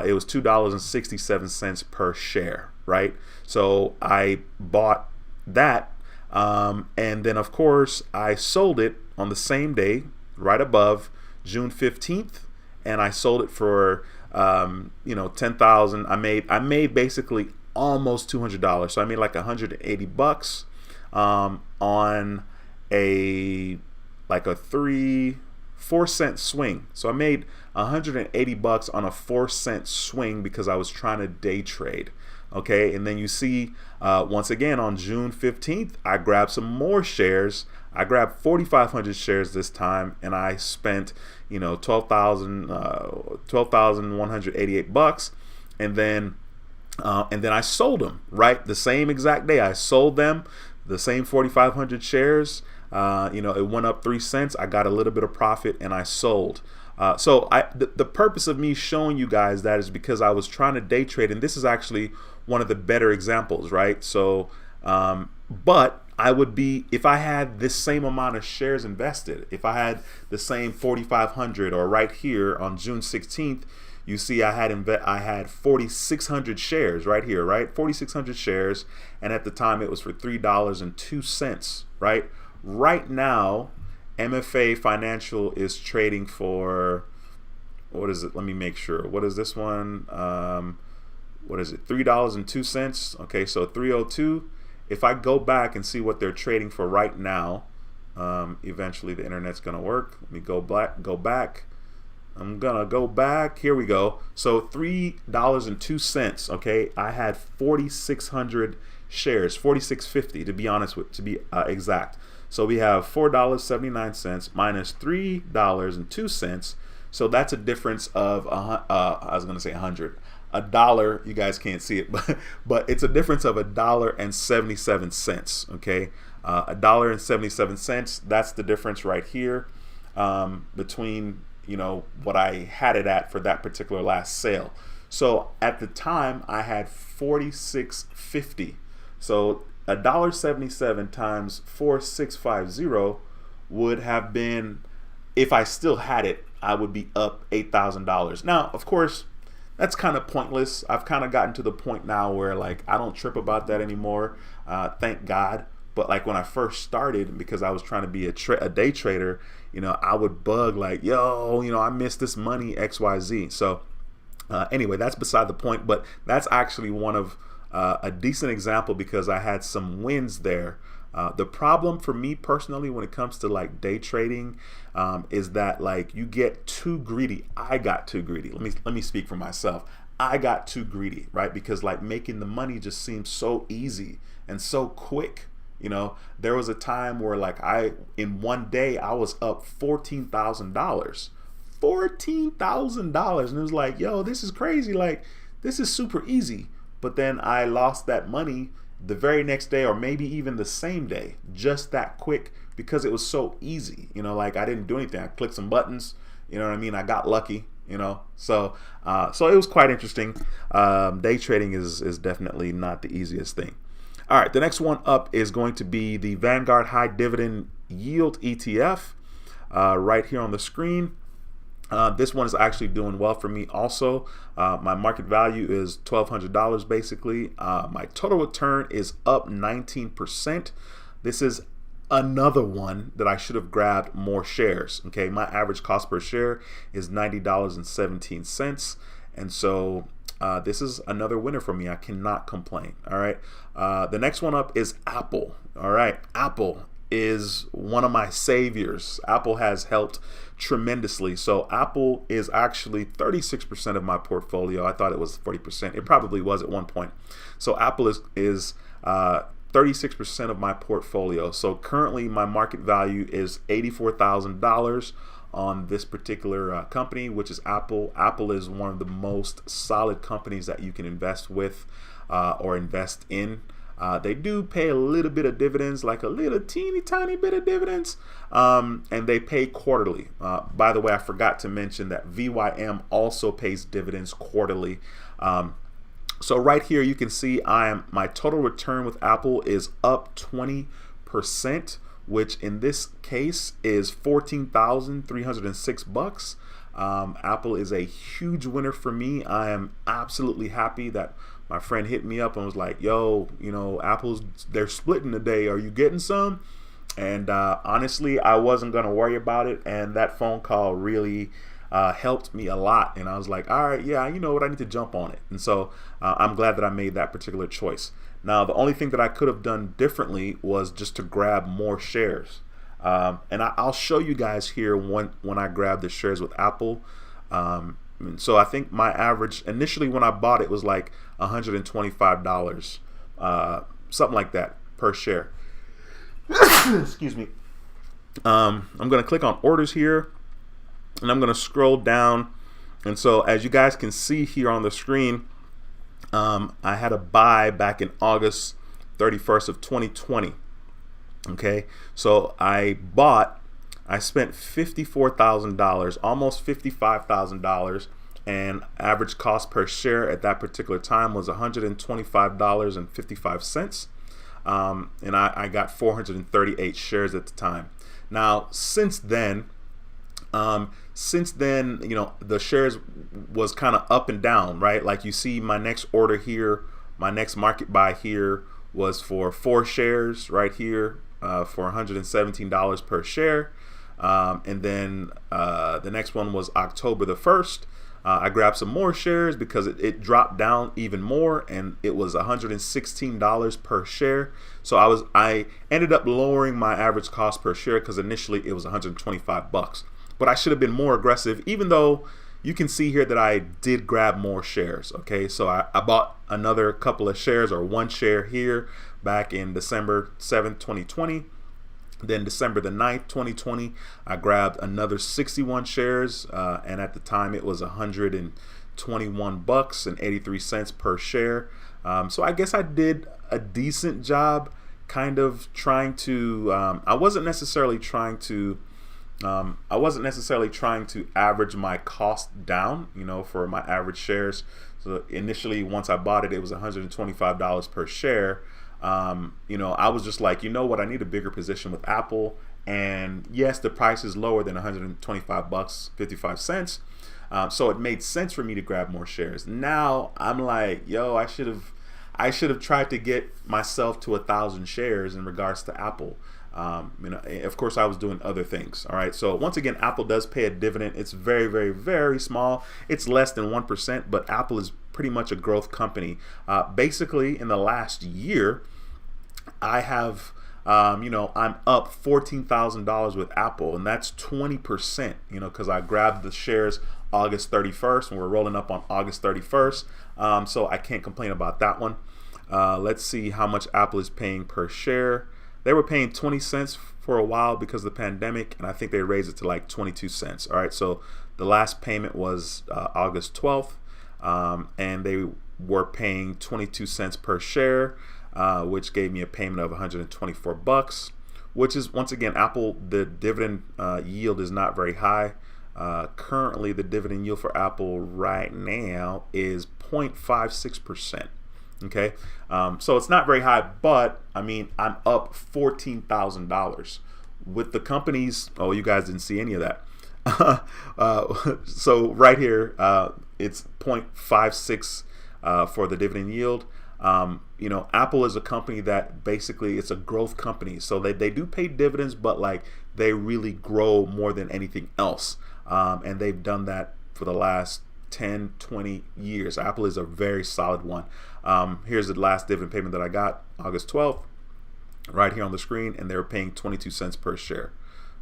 It was $2.67 per share, right? So I bought that, and then of course I sold it on the same day, right above June 15th, and I sold it for 10,000. I made basically almost $200, so I made like $180 on a 4-cent swing. So I made $180 on a 4-cent swing because I was trying to day trade. Okay, and then you see once again on June 15th, I grabbed some more shares. I grabbed 4,500 shares this time, and I spent $12,188, and then I sold them right the same exact day. I sold them, the same 4,500 shares. It went up 3 cents. I got a little bit of profit, and I sold. So the purpose of me showing you guys that is because I was trying to day trade, and this is actually one of the better examples, right? So, but I would be, if I had this same amount of shares invested, if I had the same 4,500, or right here on June 16th, you see I had 4,600 shares right here, right? 4,600 shares, and at the time it was for $3.02, right? Right now, MFA Financial is trading for, what is it? Let me make sure. What is this one? What is it? $3.02. Okay, so 302. If I go back and see what they're trading for right now, eventually the internet's gonna work. Let me go back. I'm gonna go back. Here we go. So $3.02. Okay, I had 4,600 shares, 4,650 to be honest with, to be exact. So we have $4.79 minus $3.02. So that's a difference of I was gonna say 100. $1. You guys can't see it, but it's a difference of $1.77. Okay, $1.77. That's the difference right here between what I had it at for that particular last sale. So at the time I had 4,650. So $1.77 times 4,650 would have been, if I still had it, I would be up $8,000. Now, of course, that's kind of pointless. I've kind of gotten to the point now where like I don't trip about that anymore. Thank God. But like when I first started, because I was trying to be a day trader, I would bug like, yo, I missed this money, XYZ. So anyway, that's beside the point. But that's actually one of a decent example because I had some wins there. The problem for me personally when it comes to like day trading is that like you get too greedy. I got too greedy. Let me speak for myself. I got too greedy, right? Because like making the money just seems so easy and so quick. There was a time where like in one day I was up $14,000, $14,000, and it was like, yo, this is crazy. Like this is super easy. But then I lost that money the very next day, or maybe even the same day, just that quick, because it was so easy. Like I didn't do anything. I clicked some buttons. You know what I mean? I got lucky. So it was quite interesting. Day trading is definitely not the easiest thing. All right, the next one up is going to be the Vanguard High Dividend Yield ETF, right here on the screen. This one is actually doing well for me also. My market value is $1,200 basically. My total return is up 19%. This is another one that I should have grabbed more shares. Okay, my average cost per share is $90.17, and so this is another winner for me. I cannot complain. All right, the next one up is Apple. All right, Apple is one of my saviors. Apple has helped tremendously. So Apple is actually 36% of my portfolio. I thought it was 40%. It probably was at one point. So Apple is 36% of my portfolio. So currently my market value is $84,000 on this particular company, which is Apple. Apple is one of the most solid companies that you can invest with or invest in. They do pay a little bit of dividends, like a little teeny tiny bit of dividends, and they pay quarterly. By the way, I forgot to mention that VYM also pays dividends quarterly. So right here you can see my total return with Apple is up 20%, which in this case is $14,306. Apple is a huge winner for me. I am absolutely happy that my friend hit me up and was like, yo, Apple's, they're splitting today. Are you getting some? And honestly, I wasn't going to worry about it. And that phone call really helped me a lot. And I was like, all right, yeah, you know what? I need to jump on it. And so I'm glad that I made that particular choice. Now, the only thing that I could have done differently was just to grab more shares. And I'll show you guys here when I grabbed the shares with Apple. So I think my average initially when I bought it was like $125, something like that per share. Excuse me. I'm going to click on orders here, and I'm going to scroll down. And so as you guys can see here on the screen, I had a buy back in August 31st of 2020. Okay, so I spent $54,000, almost $55,000, and average cost per share at that particular time was $125.55. And I got 438 shares at the time. Now, since then, the shares was kind of up and down, right? Like you see my next order here, my next market buy here was for 4 shares right here for $117 per share. And then the next one was October the 1st. I grabbed some more shares because it dropped down even more, and it was $116 per share. So I ended up lowering my average cost per share because initially it was $125. But I should have been more aggressive, even though you can see here that I did grab more shares. Okay, so I bought another couple of shares, or 1 share here back in December 7th, 2020. Then December the 9th, 2020, I grabbed another 61 shares, and at the time it was $121.83 per share. So I guess I did a decent job, kind of trying to. I wasn't necessarily trying to average my cost down, for my average shares. So initially, once I bought it, it was $125 per share. I was just like, you know what, I need a bigger position with Apple, and yes, the price is lower than $125.55. So it made sense for me to grab more shares. Now I'm like, yo, I should have tried to get myself to 1,000 shares in regards to Apple. Of course, I was doing other things. All right. So once again, Apple does pay a dividend. It's very, very, very small. It's less than 1%, but Apple is pretty much a growth company. Basically, in the last year, I have, I'm up $14,000 with Apple, and that's 20%, because I grabbed the shares August 31st, and we're rolling up on August 31st. So I can't complain about that one. Let's see how much Apple is paying per share. They were paying 20 cents for a while because of the pandemic, and I think they raised it to like 22 cents. All right, so the last payment was August 12th, and they were paying 22 cents per share, which gave me a payment of $124, which is, once again, Apple, the dividend yield is not very high. Currently, the dividend yield for Apple right now is 0.56%. Okay, so it's not very high, but I mean, I'm up $14,000 with the companies. Oh, you guys didn't see any of that. So right here, it's 0.56 for the dividend yield. You know, Apple is a company that basically it's a growth company. So they do pay dividends, but like they really grow more than anything else. And they've done that for the last 10, 20 years. Apple is a very solid one. Here's the last dividend payment that I got, August 12th, right here on the screen, and they were paying 22 cents per share.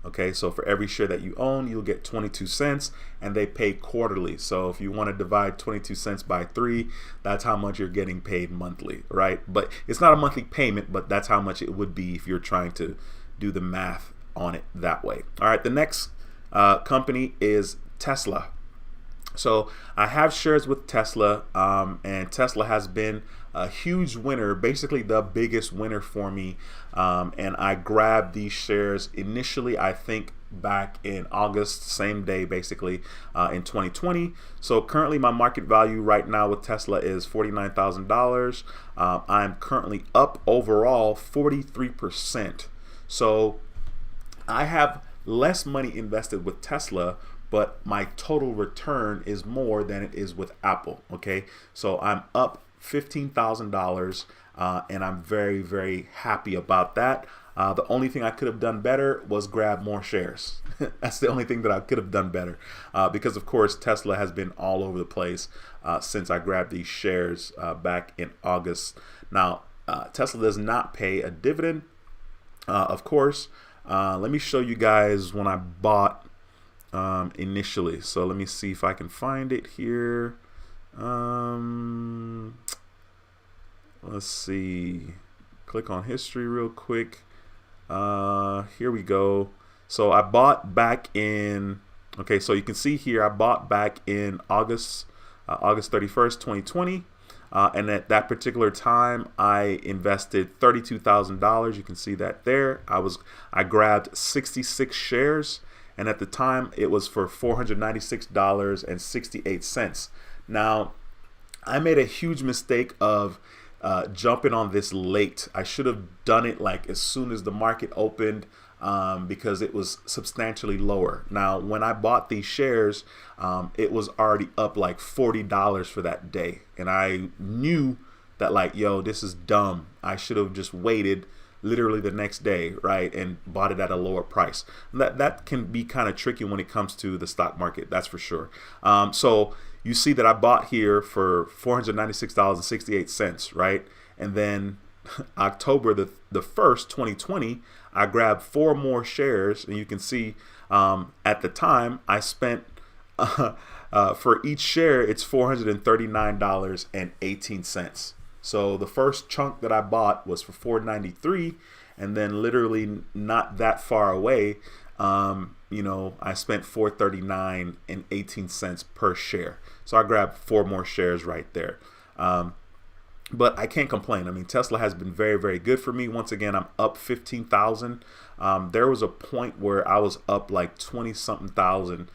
Okay, so for every share that you own, you'll get 22 cents, and they pay quarterly. So if you want to divide 22 cents by 3, that's how much you're getting paid monthly, right? But it's not a monthly payment, but that's how much it would be if you're trying to do the math on it that way. All right, the next company is Tesla. So I have shares with Tesla, and Tesla has been a huge winner, basically the biggest winner for me. And I grabbed these shares initially, I think back in August, same day basically, in 2020. So currently my market value right now with Tesla is $49,000. I'm currently up overall 43%. So I have less money invested with Tesla, but my total return is more than it is with Apple. Okay, so I'm up $15,000, and I'm very, very happy about that. The only thing I could have done better was grab more shares. That's the only thing that I could have done better, because of course Tesla has been all over the place since I grabbed these shares back in August. Now Tesla does not pay a dividend, of course. Let me show you guys when I bought initially. So let me see if I can find it here. Let's see, click on history real quick. Here we go. So I bought back in, okay, so you can see here I bought back in August 31st 2020, and at that particular time I invested $32,000. You can see that there. I grabbed 66 shares, and at the time it was for $496.68. Now I made a huge mistake of jumping on this late. I should have done it like as soon as the market opened, because it was substantially lower. Now when I bought these shares, it was already up like $40 for that day, and I knew that like, yo, this is dumb. I should have just waited literally the next day, right, and bought it at a lower price. That can be kind of tricky when it comes to the stock market, that's for sure. So you see that I bought here for $496.68, right? And then October the 1st, 2020, I grabbed 4 more shares, and you can see at the time I spent for each share it's $439.18. So the first chunk that I bought was for $493, and then literally not that far away, you know, I spent $439.18 per share. So I grabbed 4 more shares right there. But I can't complain. I mean, Tesla has been very, very good for me. Once again, I'm up 15,000. There was a point where I was up like 20-something thousand,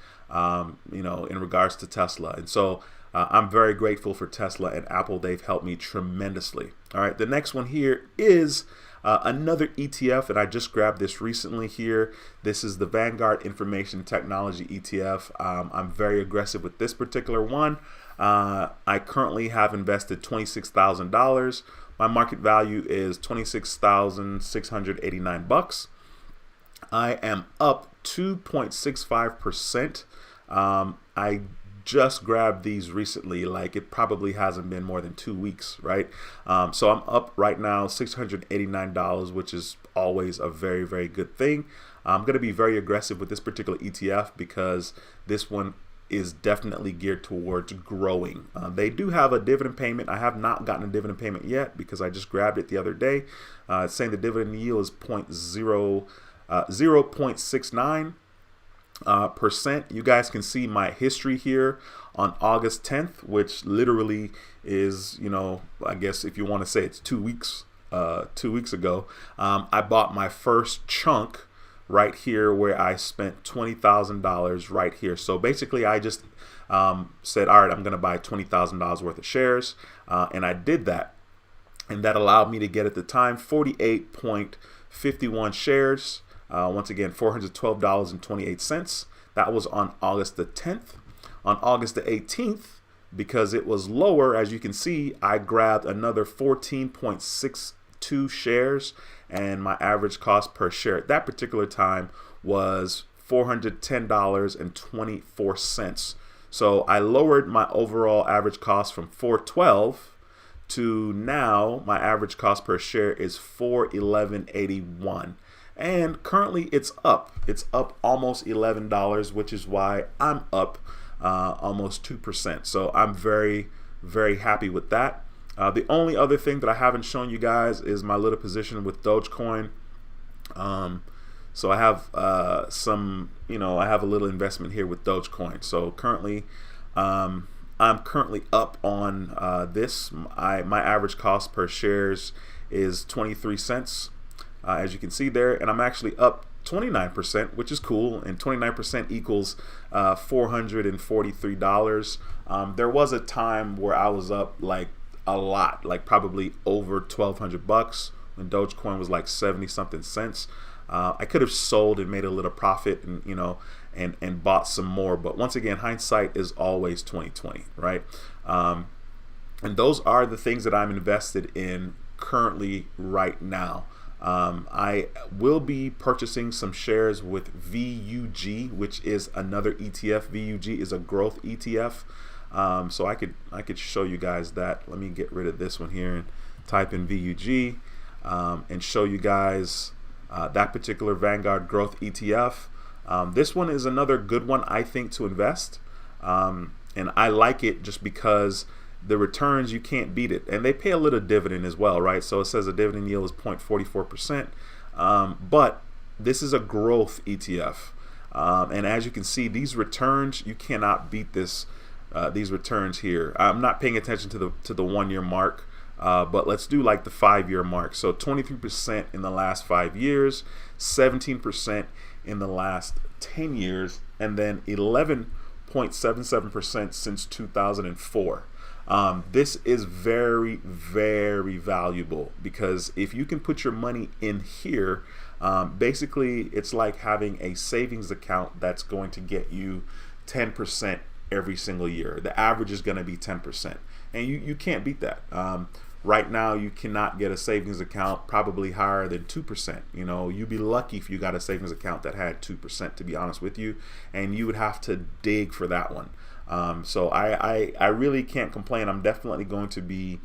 you know, in regards to Tesla. And so I'm very grateful for Tesla and Apple. They've helped me tremendously. All right, the next one here is another ETF, and I just grabbed this recently here. This is the Vanguard Information Technology ETF. I'm very aggressive with this particular one. I currently have invested $26,000. My market value is $26,689. I am up 2.65%. I just grabbed these recently, like it probably hasn't been more than 2 weeks, right? So I'm up right now $689, which is always a very, very good thing. I'm going to be very aggressive with this particular ETF because this one is definitely geared towards growing. They do have a dividend payment. I have not gotten a dividend payment yet because I just grabbed it the other day. It's saying the dividend yield is 0.69%. You guys can see my history here on August 10th, which literally is, you know, I guess if you want to say it's 2 weeks, 2 weeks ago. I bought my first chunk right here where I spent $20,000 right here. So basically I just said, all right, I'm going to buy $20,000 worth of shares. And I did that. And that allowed me to get at the time 48.51 shares. Once again, $412.28. That was on August the 10th. On August the 18th, because it was lower, as you can see, I grabbed another 14.62 shares, and my average cost per share at that particular time was $410.24. So I lowered my overall average cost from $412 to now my average cost per share is $411.81. And currently it's up. It's up almost $11, which is why I'm up almost 2%. So I'm very, very happy with that. The only other thing that I haven't shown you guys is my little position with Dogecoin. So I have I have a little investment here with Dogecoin. So currently, I'm currently up on this. My average cost per shares is 23 cents, as you can see there, and I'm actually up 29%, which is cool, and 29% equals $443. There was a time where I was up like a lot, like probably over $1,200 when Dogecoin was like 70 something cents. I could have sold and made a little profit, and and bought some more, but once again, hindsight is always 2020, right? And those are the things that I'm invested in currently right now. I will be purchasing some shares with VUG, which is another ETF. VUG is a growth ETF. So I could show you guys that. Let me get rid of this one here and type in VUG and show you guys that particular Vanguard growth ETF. This one is another good one, I think, to invest. And I like it just because the returns, you can't beat it, and they pay a little dividend as well, right? So it says a dividend yield is 0.44%, but this is a growth ETF, and as you can see, these returns, you cannot beat this. These returns here. I'm not paying attention to the 1 year mark, but let's do like the 5 year mark. So 23% in the last 5 years, 17% in the last 10 years, and then 11.77% since 2004. This is very, very valuable, because if you can put your money in here, basically it's like having a savings account that's going to get you 10% every single year. The average is going to be 10%, and you can't beat that. Right now, you cannot get a savings account probably higher than 2%. You'd be lucky if you got a savings account that had 2%, to be honest with you, and you would have to dig for that one. So I really can't complain. I'm definitely going to be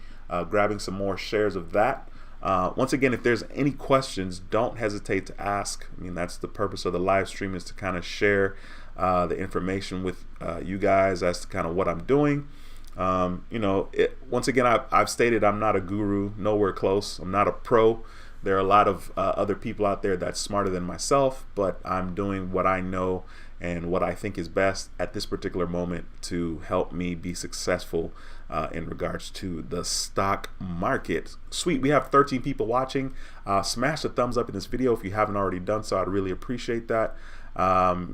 grabbing some more shares of that. Once again, if there's any questions, don't hesitate to ask. I mean, that's the purpose of the live stream, is to kind of share the information with you guys as to kind of what I'm doing. Once again, I've stated I'm not a guru, nowhere close. I'm not a pro. There are a lot of other people out there that's smarter than myself, but I'm doing what I know and what I think is best at this particular moment to help me be successful in regards to the stock market. Sweet, we have 13 people watching. Smash the thumbs up in this video if you haven't already done so. I'd really appreciate that.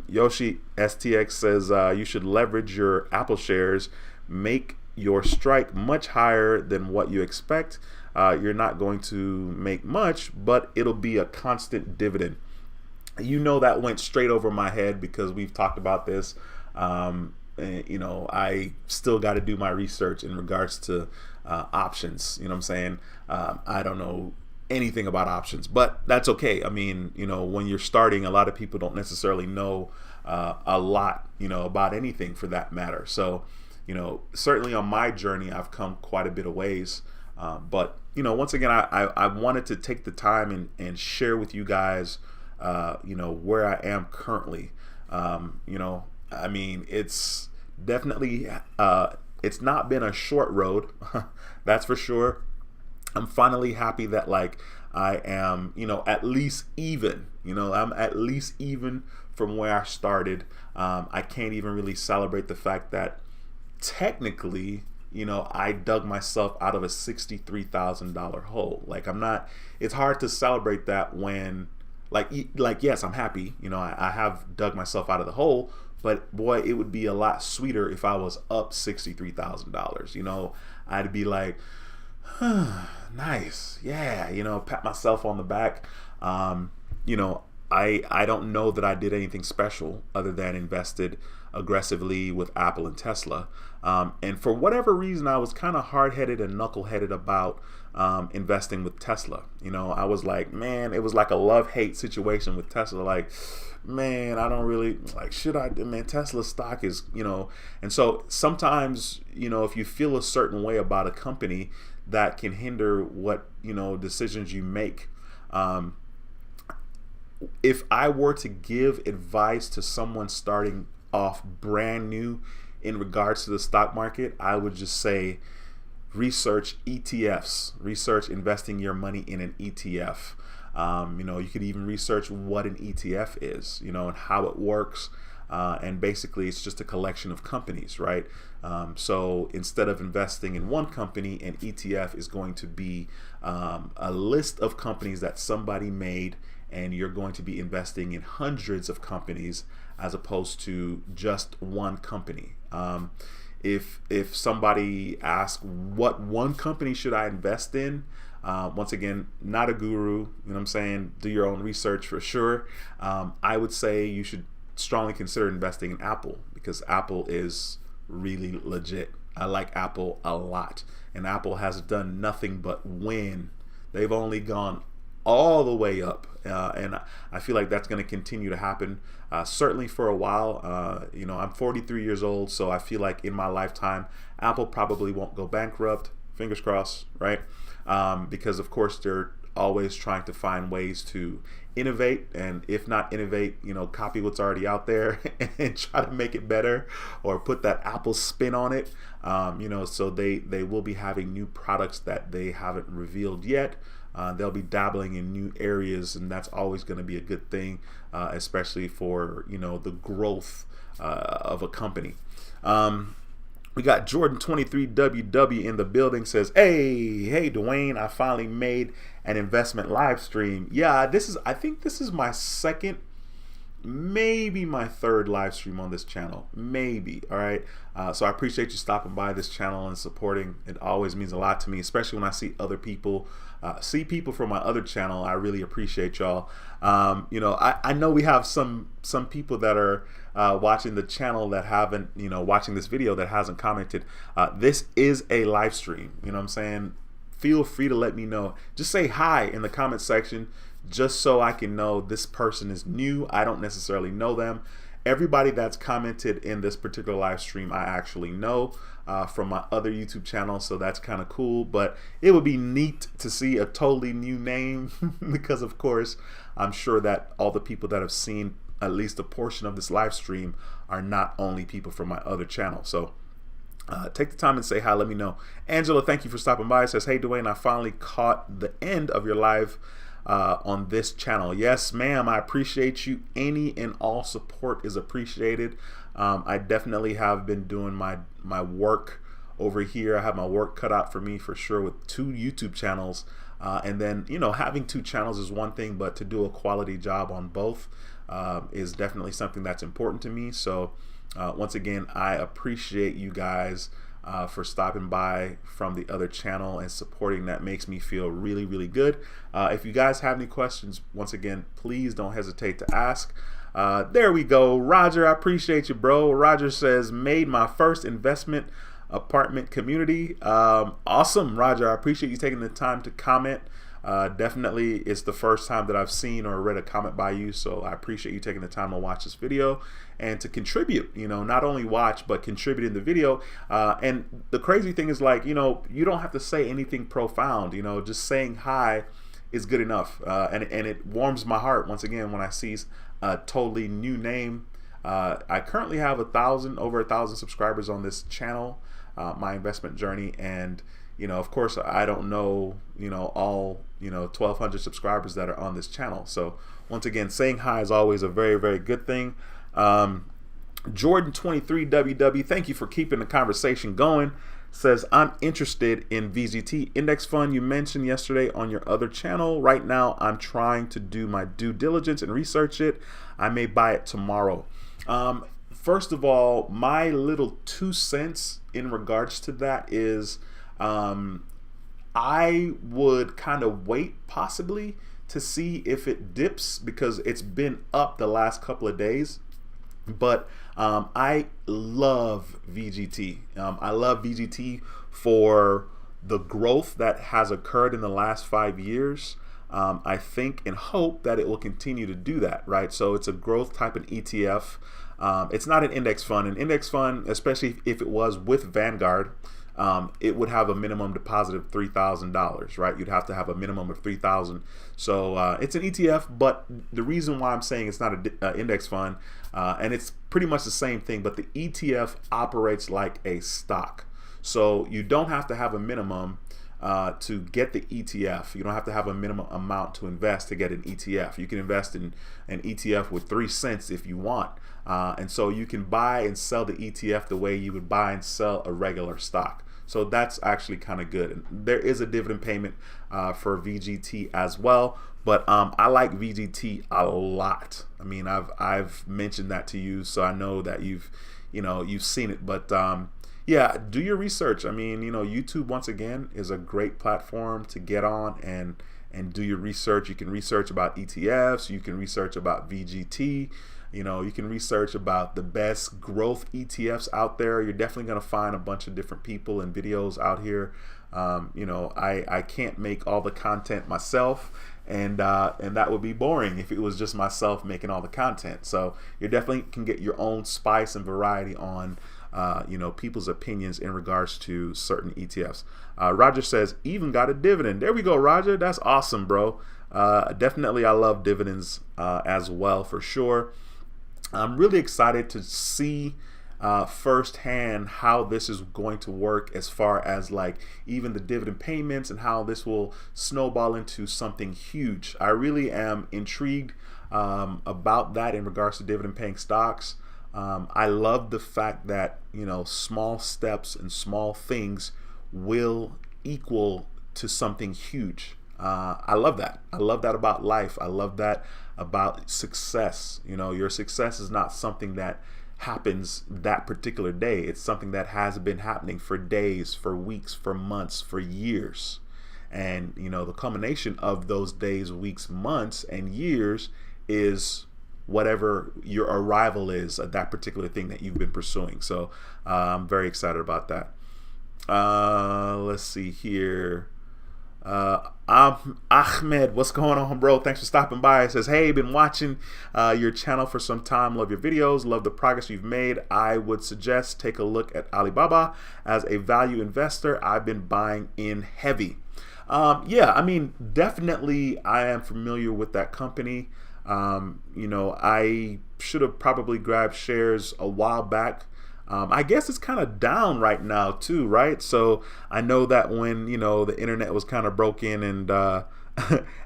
Yoshi STX says you should leverage your Apple shares, make your strike much higher than what you expect. You're not going to make much, but it'll be a constant dividend. That went straight over my head because we've talked about this. I still got to do my research in regards to options. You know what I'm saying? I don't know anything about options, but that's okay. I mean, when you're starting, a lot of people don't necessarily know a lot, about anything for that matter. So, certainly on my journey, I've come quite a bit of ways. But, once again, I wanted to take the time and share with you guys, where I am currently. I mean, it's definitely, it's not been a short road. That's for sure. I'm finally happy that I am, at least even, I'm at least even from where I started. I can't even really celebrate the fact that technically, I dug myself out of a $63,000 hole. It's hard to celebrate that when, yes, I'm happy, I have dug myself out of the hole, but boy, it would be a lot sweeter if I was up $63,000. I'd be like, nice, yeah, pat myself on the back. I don't know that I did anything special other than invested aggressively with Apple and Tesla. And for whatever reason, I was kind of hard-headed and knuckle-headed about investing with Tesla. I was like, man, it was like a love-hate situation with Tesla. Like, man, I don't really like, should I, man, Tesla stock is, and so sometimes, if you feel a certain way about a company, that can hinder what, decisions you make. If I were to give advice to someone starting off brand new in regards to the stock market, I would just say research ETFs, research investing your money in an ETF. You could even research what an ETF is, and how it works. And basically, it's just a collection of companies, right? So instead of investing in one company, an ETF is going to be a list of companies that somebody made, and you're going to be investing in hundreds of companies as opposed to just one company. If somebody asks what one company should I invest in, once again, not a guru, what I'm saying, do your own research for sure. I would say you should strongly consider investing in Apple, because Apple is really legit. I like Apple a lot, and Apple has done nothing but win. They've only gone all the way up, and I feel like that's going to continue to happen, certainly for a while. I'm 43 years old, so I feel like in my lifetime, Apple probably won't go bankrupt. Fingers crossed, right? Because of course they're always trying to find ways to innovate, and if not innovate, copy what's already out there and try to make it better, or put that Apple spin on it. So they will be having new products that they haven't revealed yet. They'll be dabbling in new areas, and that's always going to be a good thing, especially for the growth of a company. We got Jordan23WW in the building, says, hey Dwayne, I finally made an investment live stream. Yeah, I think this is my second, maybe my third live stream on this channel, maybe. All right. So I appreciate you stopping by this channel and supporting. It always means a lot to me, especially when I see other people, see people from my other channel. I really appreciate y'all. I know we have some people that are watching the channel that haven't, watching this video that hasn't commented. This is a live stream. What I'm saying? Feel free to let me know. Just say hi in the comment section, just so I can know this person is new. I don't necessarily know them. Everybody that's commented in this particular live stream, I actually know from my other YouTube channel, so that's kind of cool. But it would be neat to see a totally new name because, of course, I'm sure that all the people that have seen at least a portion of this live stream are not only people from my other channel. So take the time and say hi. Let me know. Angela, thank you for stopping by. It says, hey Dwayne, I finally caught the end of your live on this channel. Yes, ma'am. I appreciate you. Any and all support is appreciated. I definitely have been doing my work over here. I have my work cut out for me for sure with 2 YouTube channels. And then, having 2 channels is one thing, but to do a quality job on both is definitely something that's important to me. So once again, I appreciate you guys for stopping by from the other channel and supporting. That makes me feel really, really good. If you guys have any questions, once again, please don't hesitate to ask. There we go. Roger, I appreciate you, bro. Roger says, made my first investment apartment community. Awesome, Roger. I appreciate you taking the time to comment. Definitely, it's the first time that I've seen or read a comment by you, so I appreciate you taking the time to watch this video and to contribute. Not only watch but contribute in the video. And the crazy thing is, like, you don't have to say anything profound. Just saying hi is good enough, and it warms my heart once again when I see a totally new name. I currently have over 1,000 subscribers on this channel, my investment journey, and of course, I don't know, all, 1,200 subscribers that are on this channel. So once again, saying hi is always a very, very good thing. Jordan23WW, thank you for keeping the conversation going. Says, I'm interested in VZT index fund you mentioned yesterday on your other channel. Right now, I'm trying to do my due diligence and research it. I may buy it tomorrow. First of all, my little 2 cents in regards to that is, I would kind of wait possibly to see if it dips, because it's been up the last couple of days, but I love VGT. I love VGT for the growth that has occurred in the last 5 years. I think and hope that it will continue to do that, right? So it's a growth type of ETF. It's not an index fund. An index fund, especially if it was with Vanguard, it would have a minimum deposit of $3,000, right? You'd have to have a minimum of $3,000. So it's an ETF, but the reason why I'm saying it's not an index fund, and it's pretty much the same thing, but the ETF operates like a stock. So you don't have to have a minimum to get the ETF. You don't have to have a minimum amount to invest to get an ETF. You can invest in an ETF with 3 cents if you want. And so you can buy and sell the ETF the way you would buy and sell a regular stock. So that's actually kind of good. And there is a dividend payment for VGT as well. But I like VGT a lot. I mean, I've mentioned that to you, so I know that you've seen it. But yeah, do your research. I mean, YouTube once again is a great platform to get on and do your research. You can research about ETFs. You can research about VGT. You can research about the best growth ETFs out there. You're definitely going to find a bunch of different people and videos out here. I can't make all the content myself, and that would be boring if it was just myself making all the content. So you definitely can get your own spice and variety on people's opinions in regards to certain ETFs. Roger says, even got a dividend. There we go, Roger. That's awesome, bro. Definitely, I love dividends as well, for sure. I'm really excited to see firsthand how this is going to work, as far as like even the dividend payments and how this will snowball into something huge. I really am intrigued about that in regards to dividend paying stocks. I love the fact that small steps and small things will equal to something huge. I love that. I love that about life. I love that about success. Your success is not something that happens that particular day. It's something that has been happening for days, for weeks, for months, for years. And the culmination of those days, weeks, months, and years is whatever your arrival is at that particular thing that you've been pursuing. So I'm very excited about that. Let's see here. Ahmed, what's going on, bro? Thanks for stopping by. It says, hey, been watching your channel for some time. Love your videos. Love the progress you've made. I would suggest take a look at Alibaba as a value investor. I've been buying in heavy. Yeah, I mean, definitely I am familiar with that company. I should have probably grabbed shares a while back. I guess it's kind of down right now too, right? So I know that when the internet was kind of broken and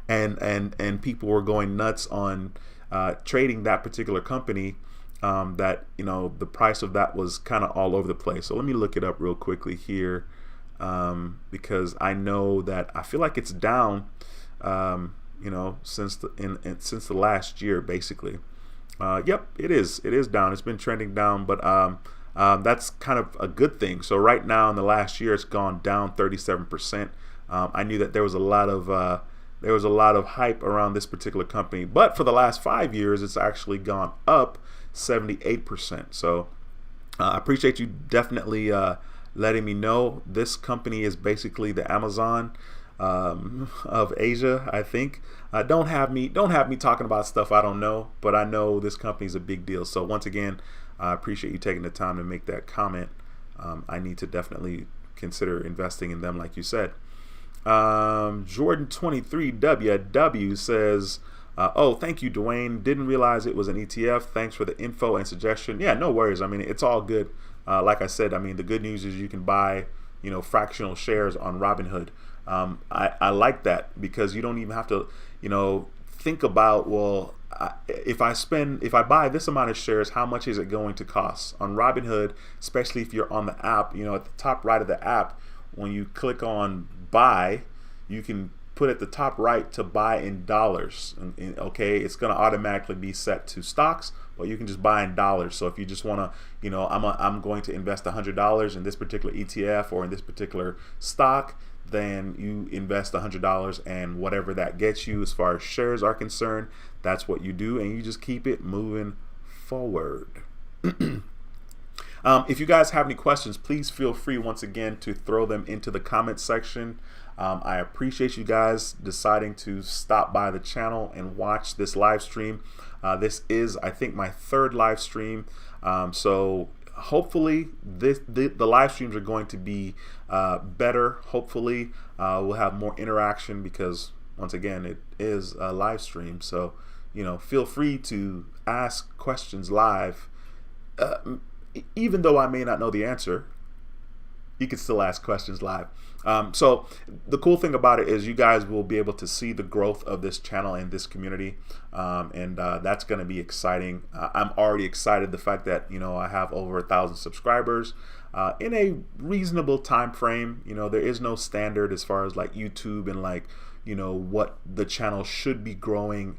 and people were going nuts on trading that particular company, that the price of that was kind of all over the place. So let me look it up real quickly here, because I know that I feel like it's down, since the last year basically. Yep, it is down. It's been trending down, but that's kind of a good thing. So right now in the last year, it's gone down 37%. I knew that there was a lot of hype around this particular company, but for the last 5 years, it's actually gone up 78%. So I appreciate you definitely letting me know. This company is basically the Amazon of Asia, I think. Don't have me talking about stuff I don't know, but I know this company is a big deal. So once again, I appreciate you taking the time to make that comment. I need to definitely consider investing in them, like you said. Jordan23WW says, oh, thank you, Dwayne. Didn't realize it was an ETF. Thanks for the info and suggestion. Yeah, no worries. I mean, it's all good. Like I said, I mean, the good news is you can buy, fractional shares on Robinhood. I like that, because you don't even have to, think about, well, if I buy this amount of shares, how much is it going to cost? On Robinhood, especially if you're on the app, at the top right of the app, when you click on buy, you can put at the top right to buy in dollars. Okay, it's going to automatically be set to stocks, but you can just buy in dollars. So if you just want to, I'm going to invest $100 in this particular ETF or in this particular stock, then you invest $100, and whatever that gets you as far as shares are concerned, that's what you do, and you just keep it moving forward. If you guys have any questions, please feel free once again to throw them into the comment section. I appreciate you guys deciding to stop by the channel and watch this live stream. This is, I think, my third live stream. So hopefully the live streams are going to be better. Hopefully we'll have more interaction because, once again, it is a live stream. So, you know, feel free to ask questions live. Even though I may not know the answer, you can still ask questions live. So the cool thing about it is you guys will be able to see the growth of this channel and this community, and that's going to be exciting. I'm already excited the fact that, you know, I have over 1,000 subscribers in a reasonable time frame. You know, there is no standard as far as like YouTube and like, you know, what the channel should be growing,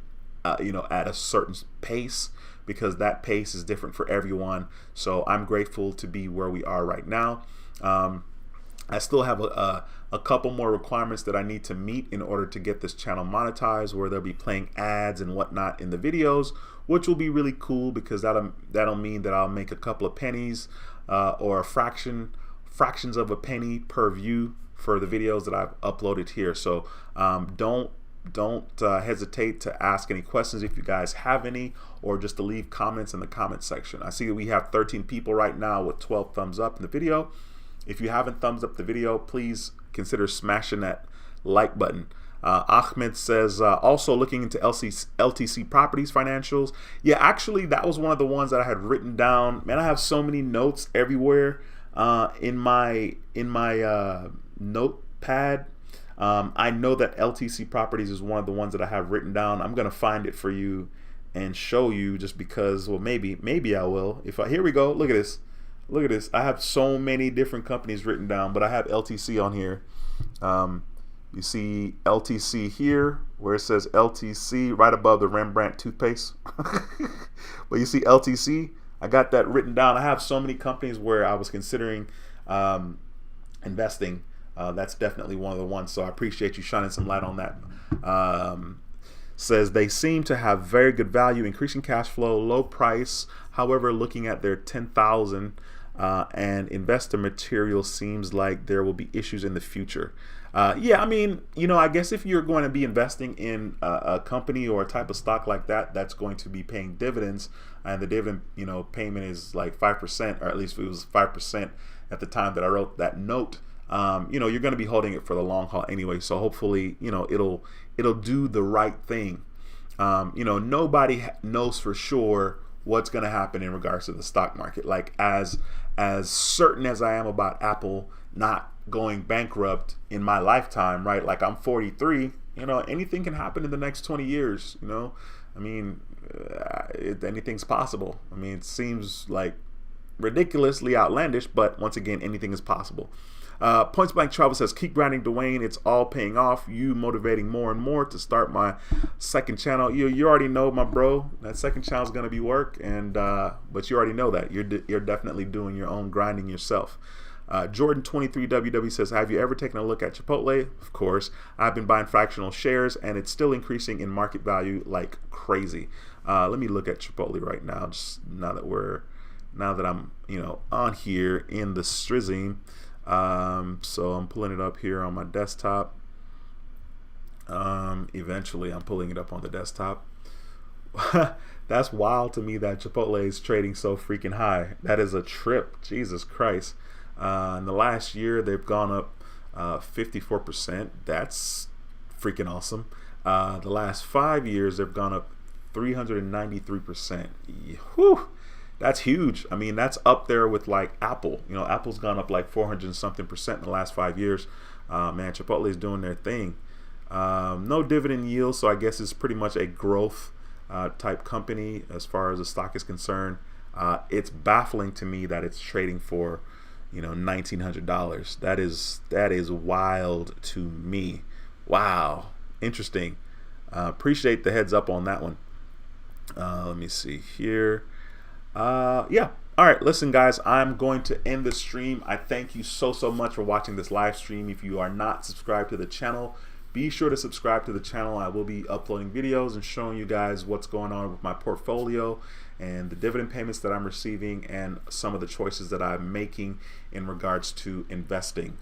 you know, at a certain pace, because that pace is different for everyone. So I'm grateful to be where we are right now. I still have a couple more requirements that I need to meet in order to get this channel monetized, where they'll be playing ads and whatnot in the videos, which will be really cool because that'll mean that I'll make a couple of pennies or fractions of a penny per view for the videos that I've uploaded here. So don't hesitate to ask any questions if you guys have any, or just to leave comments in the comment section. I see that we have 13 people right now with 12 thumbs up in the video. If you haven't thumbs up the video, please consider smashing that like button. Ahmed says, also looking into LTC Properties financials. Yeah, actually, that was one of the ones that I had written down. Man, I have so many notes everywhere in my notepad. I know that LTC Properties is one of the ones that I have written down. I'm gonna find it for you and show you, just because, well, maybe I will. Here we go. Look at this. Look at this. I have so many different companies written down, but I have LTC on here. You see LTC here, where it says LTC right above the Rembrandt toothpaste. But you see LTC, I got that written down. I have so many companies where I was considering investing. That's definitely one of the ones. So I appreciate you shining some light on that. Says they seem to have very good value, increasing cash flow, low price. However, looking at their 10,000 and investor material, seems like there will be issues in the future. Yeah, I mean, you know, I guess if you're going to be investing in a company or a type of stock like that, that's going to be paying dividends, and the dividend, you know, payment is like 5%, or at least it was 5% at the time that I wrote that note. You know, you're going to be holding it for the long haul anyway. So hopefully, you know, it'll do the right thing. You know, nobody knows for sure what's going to happen in regards to the stock market. Like as certain as I am about Apple not going bankrupt in my lifetime, right? Like I'm 43, you know, anything can happen in the next 20 years, you know? I mean, anything's possible. I mean, it seems like ridiculously outlandish, but once again, anything is possible. Points Blank Travel says, keep grinding, Dwayne. It's all paying off. You motivating more and more to start my second channel. You already know, my bro, that second channel is going to be work, and but you already know that you're definitely doing your own grinding yourself. Jordan 23WW says, have you ever taken a look at Chipotle? Of course. I've been buying fractional shares, and it's still increasing in market value like crazy. Let me look at Chipotle right now, just now that I'm, you know, on here in the stream. So I'm pulling it up here on my desktop. Eventually I'm pulling it up on the desktop. That's wild to me that Chipotle is trading so freaking high. That is a trip. Jesus Christ. In the last year, they've gone up 54%. That's freaking awesome. The last 5 years, they've gone up 393%. Whew. That's huge. I mean, that's up there with like Apple. You know, Apple's gone up like 400-something% in the last 5 years. Man, Chipotle is doing their thing. No dividend yield, so I guess it's pretty much a growth type company as far as the stock is concerned. It's baffling to me that it's trading for, you know, $1,900. That is wild to me. Wow, interesting. Appreciate the heads up on that one. Let me see here. Yeah. All right, listen, guys, I'm going to end the stream. I thank you so much for watching this live stream. If you are not subscribed to the channel, be sure to subscribe to the channel. I will be uploading videos and showing you guys what's going on with my portfolio and the dividend payments that I'm receiving and some of the choices that I'm making in regards to investing.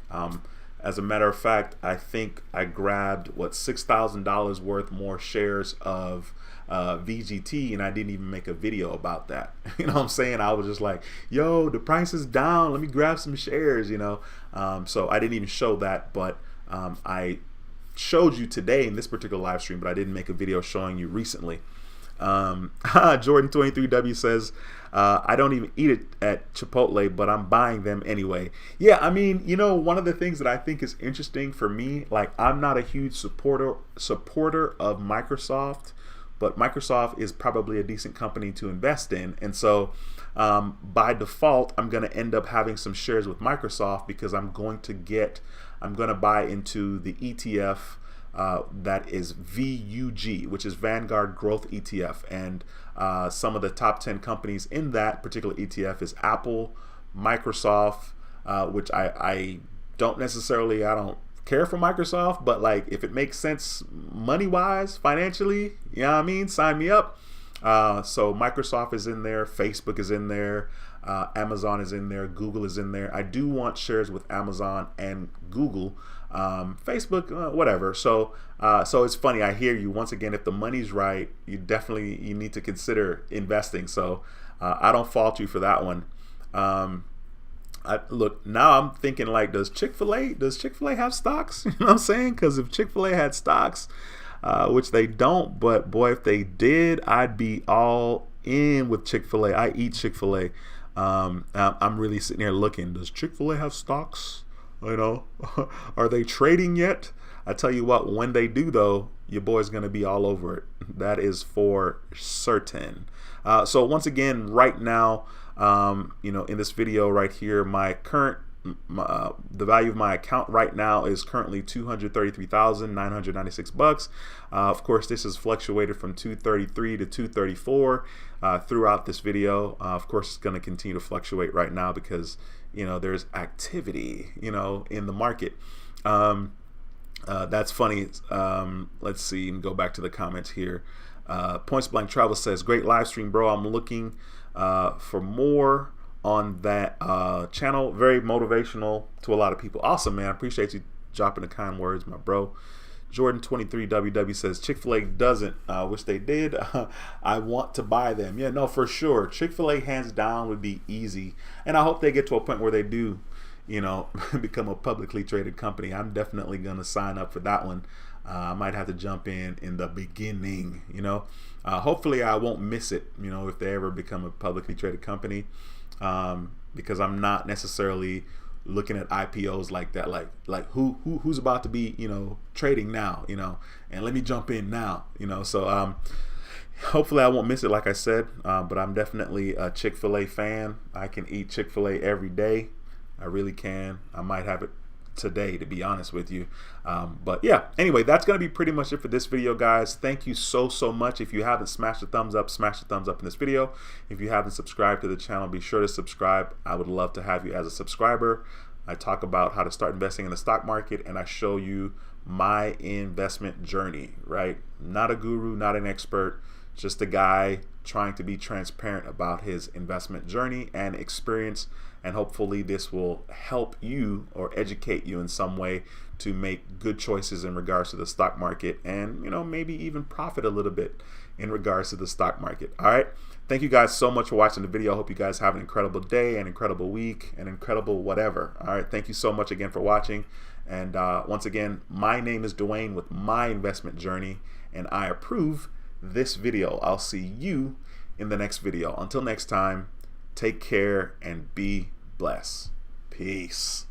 As a matter of fact, I think I grabbed $6,000 worth more shares of VGT, and I didn't even make a video about that. You know what I'm saying? I was just like, yo, the price is down, let me grab some shares, you know. So I didn't even show that, but I showed you today in this particular live stream, but I didn't make a video showing you recently. Jordan23W says, I don't even eat it at Chipotle, but I'm buying them anyway. Yeah, I mean, you know, one of the things that I think is interesting for me, like, I'm not a huge supporter of Microsoft, but Microsoft is probably a decent company to invest in. And so by default, I'm going to end up having some shares with Microsoft because I'm going to buy into the ETF that is VUG, which is Vanguard Growth ETF. And some of the top 10 companies in that particular ETF is Apple, Microsoft, which I don't care for Microsoft, but like if it makes sense money-wise, financially, you know what I mean, sign me up. So Microsoft is in there, Facebook is in there, Amazon is in there, Google is in there. I do want shares with Amazon and Google. Facebook, whatever. So it's funny. I hear you. Once again, if the money's right, you need to consider investing. So I don't fault you for that one. Look, now I'm thinking, like, does Chick-fil-A have stocks? You know what I'm saying? Because if Chick-fil-A had stocks, which they don't, but boy, if they did, I'd be all in with Chick-fil-A. I eat Chick-fil-A. I'm really sitting here looking, does Chick-fil-A have stocks? You know, are they trading yet? I tell you what, when they do though, your boy's gonna be all over it. That is for certain. So once again, right now, you know, in this video right here, the value of my account right now is currently $233,996. Of course, this has fluctuated from 233 to 234 throughout this video. Of course, it's going to continue to fluctuate right now because, you know, there's activity, you know, in the market. That's funny. Let's see and go back to the comments here. Points Blank Travel says, great live stream, bro. I'm looking for more on that channel. Very motivational to a lot of people. Awesome, man. I appreciate you dropping the kind words, my bro. Jordan23WW says, Chick-fil-A doesn't. Wish they did. I want to buy them. Yeah, no, for sure. Chick-fil-A hands down would be easy. And I hope they get to a point where they do, you know, become a publicly traded company. I'm definitely going to sign up for that one. I might have to jump in the beginning, you know. Hopefully I won't miss it, you know, if they ever become a publicly traded company. Because I'm not necessarily looking at IPOs like that, like who's about to be, you know, trading now, you know, and let me jump in now, you know. So hopefully I won't miss it, like I said, but I'm definitely a Chick-fil-A fan. I can eat Chick-fil-A every day. I really can. I might have it today, to be honest with you. But yeah, anyway, that's going to be pretty much it for this video, guys. Thank you so much. If you haven't smashed the thumbs up, smash the thumbs up in this video. If you haven't subscribed to the channel, be sure to subscribe. I would love to have you as a subscriber. I talk about how to start investing in the stock market, and I show you my investment journey, right? Not a guru, not an expert, just a guy trying to be transparent about his investment journey and experience. And hopefully this will help you or educate you in some way to make good choices in regards to the stock market, and, you know, maybe even profit a little bit in regards to the stock market. All right. Thank you guys so much for watching the video. I hope you guys have an incredible day, an incredible week, an incredible whatever. All right. Thank you so much again for watching. And once again, my name is Dwayne with My Investment Journey, and I approve this video. I'll see you in the next video. Until next time, take care and be blessed. Peace.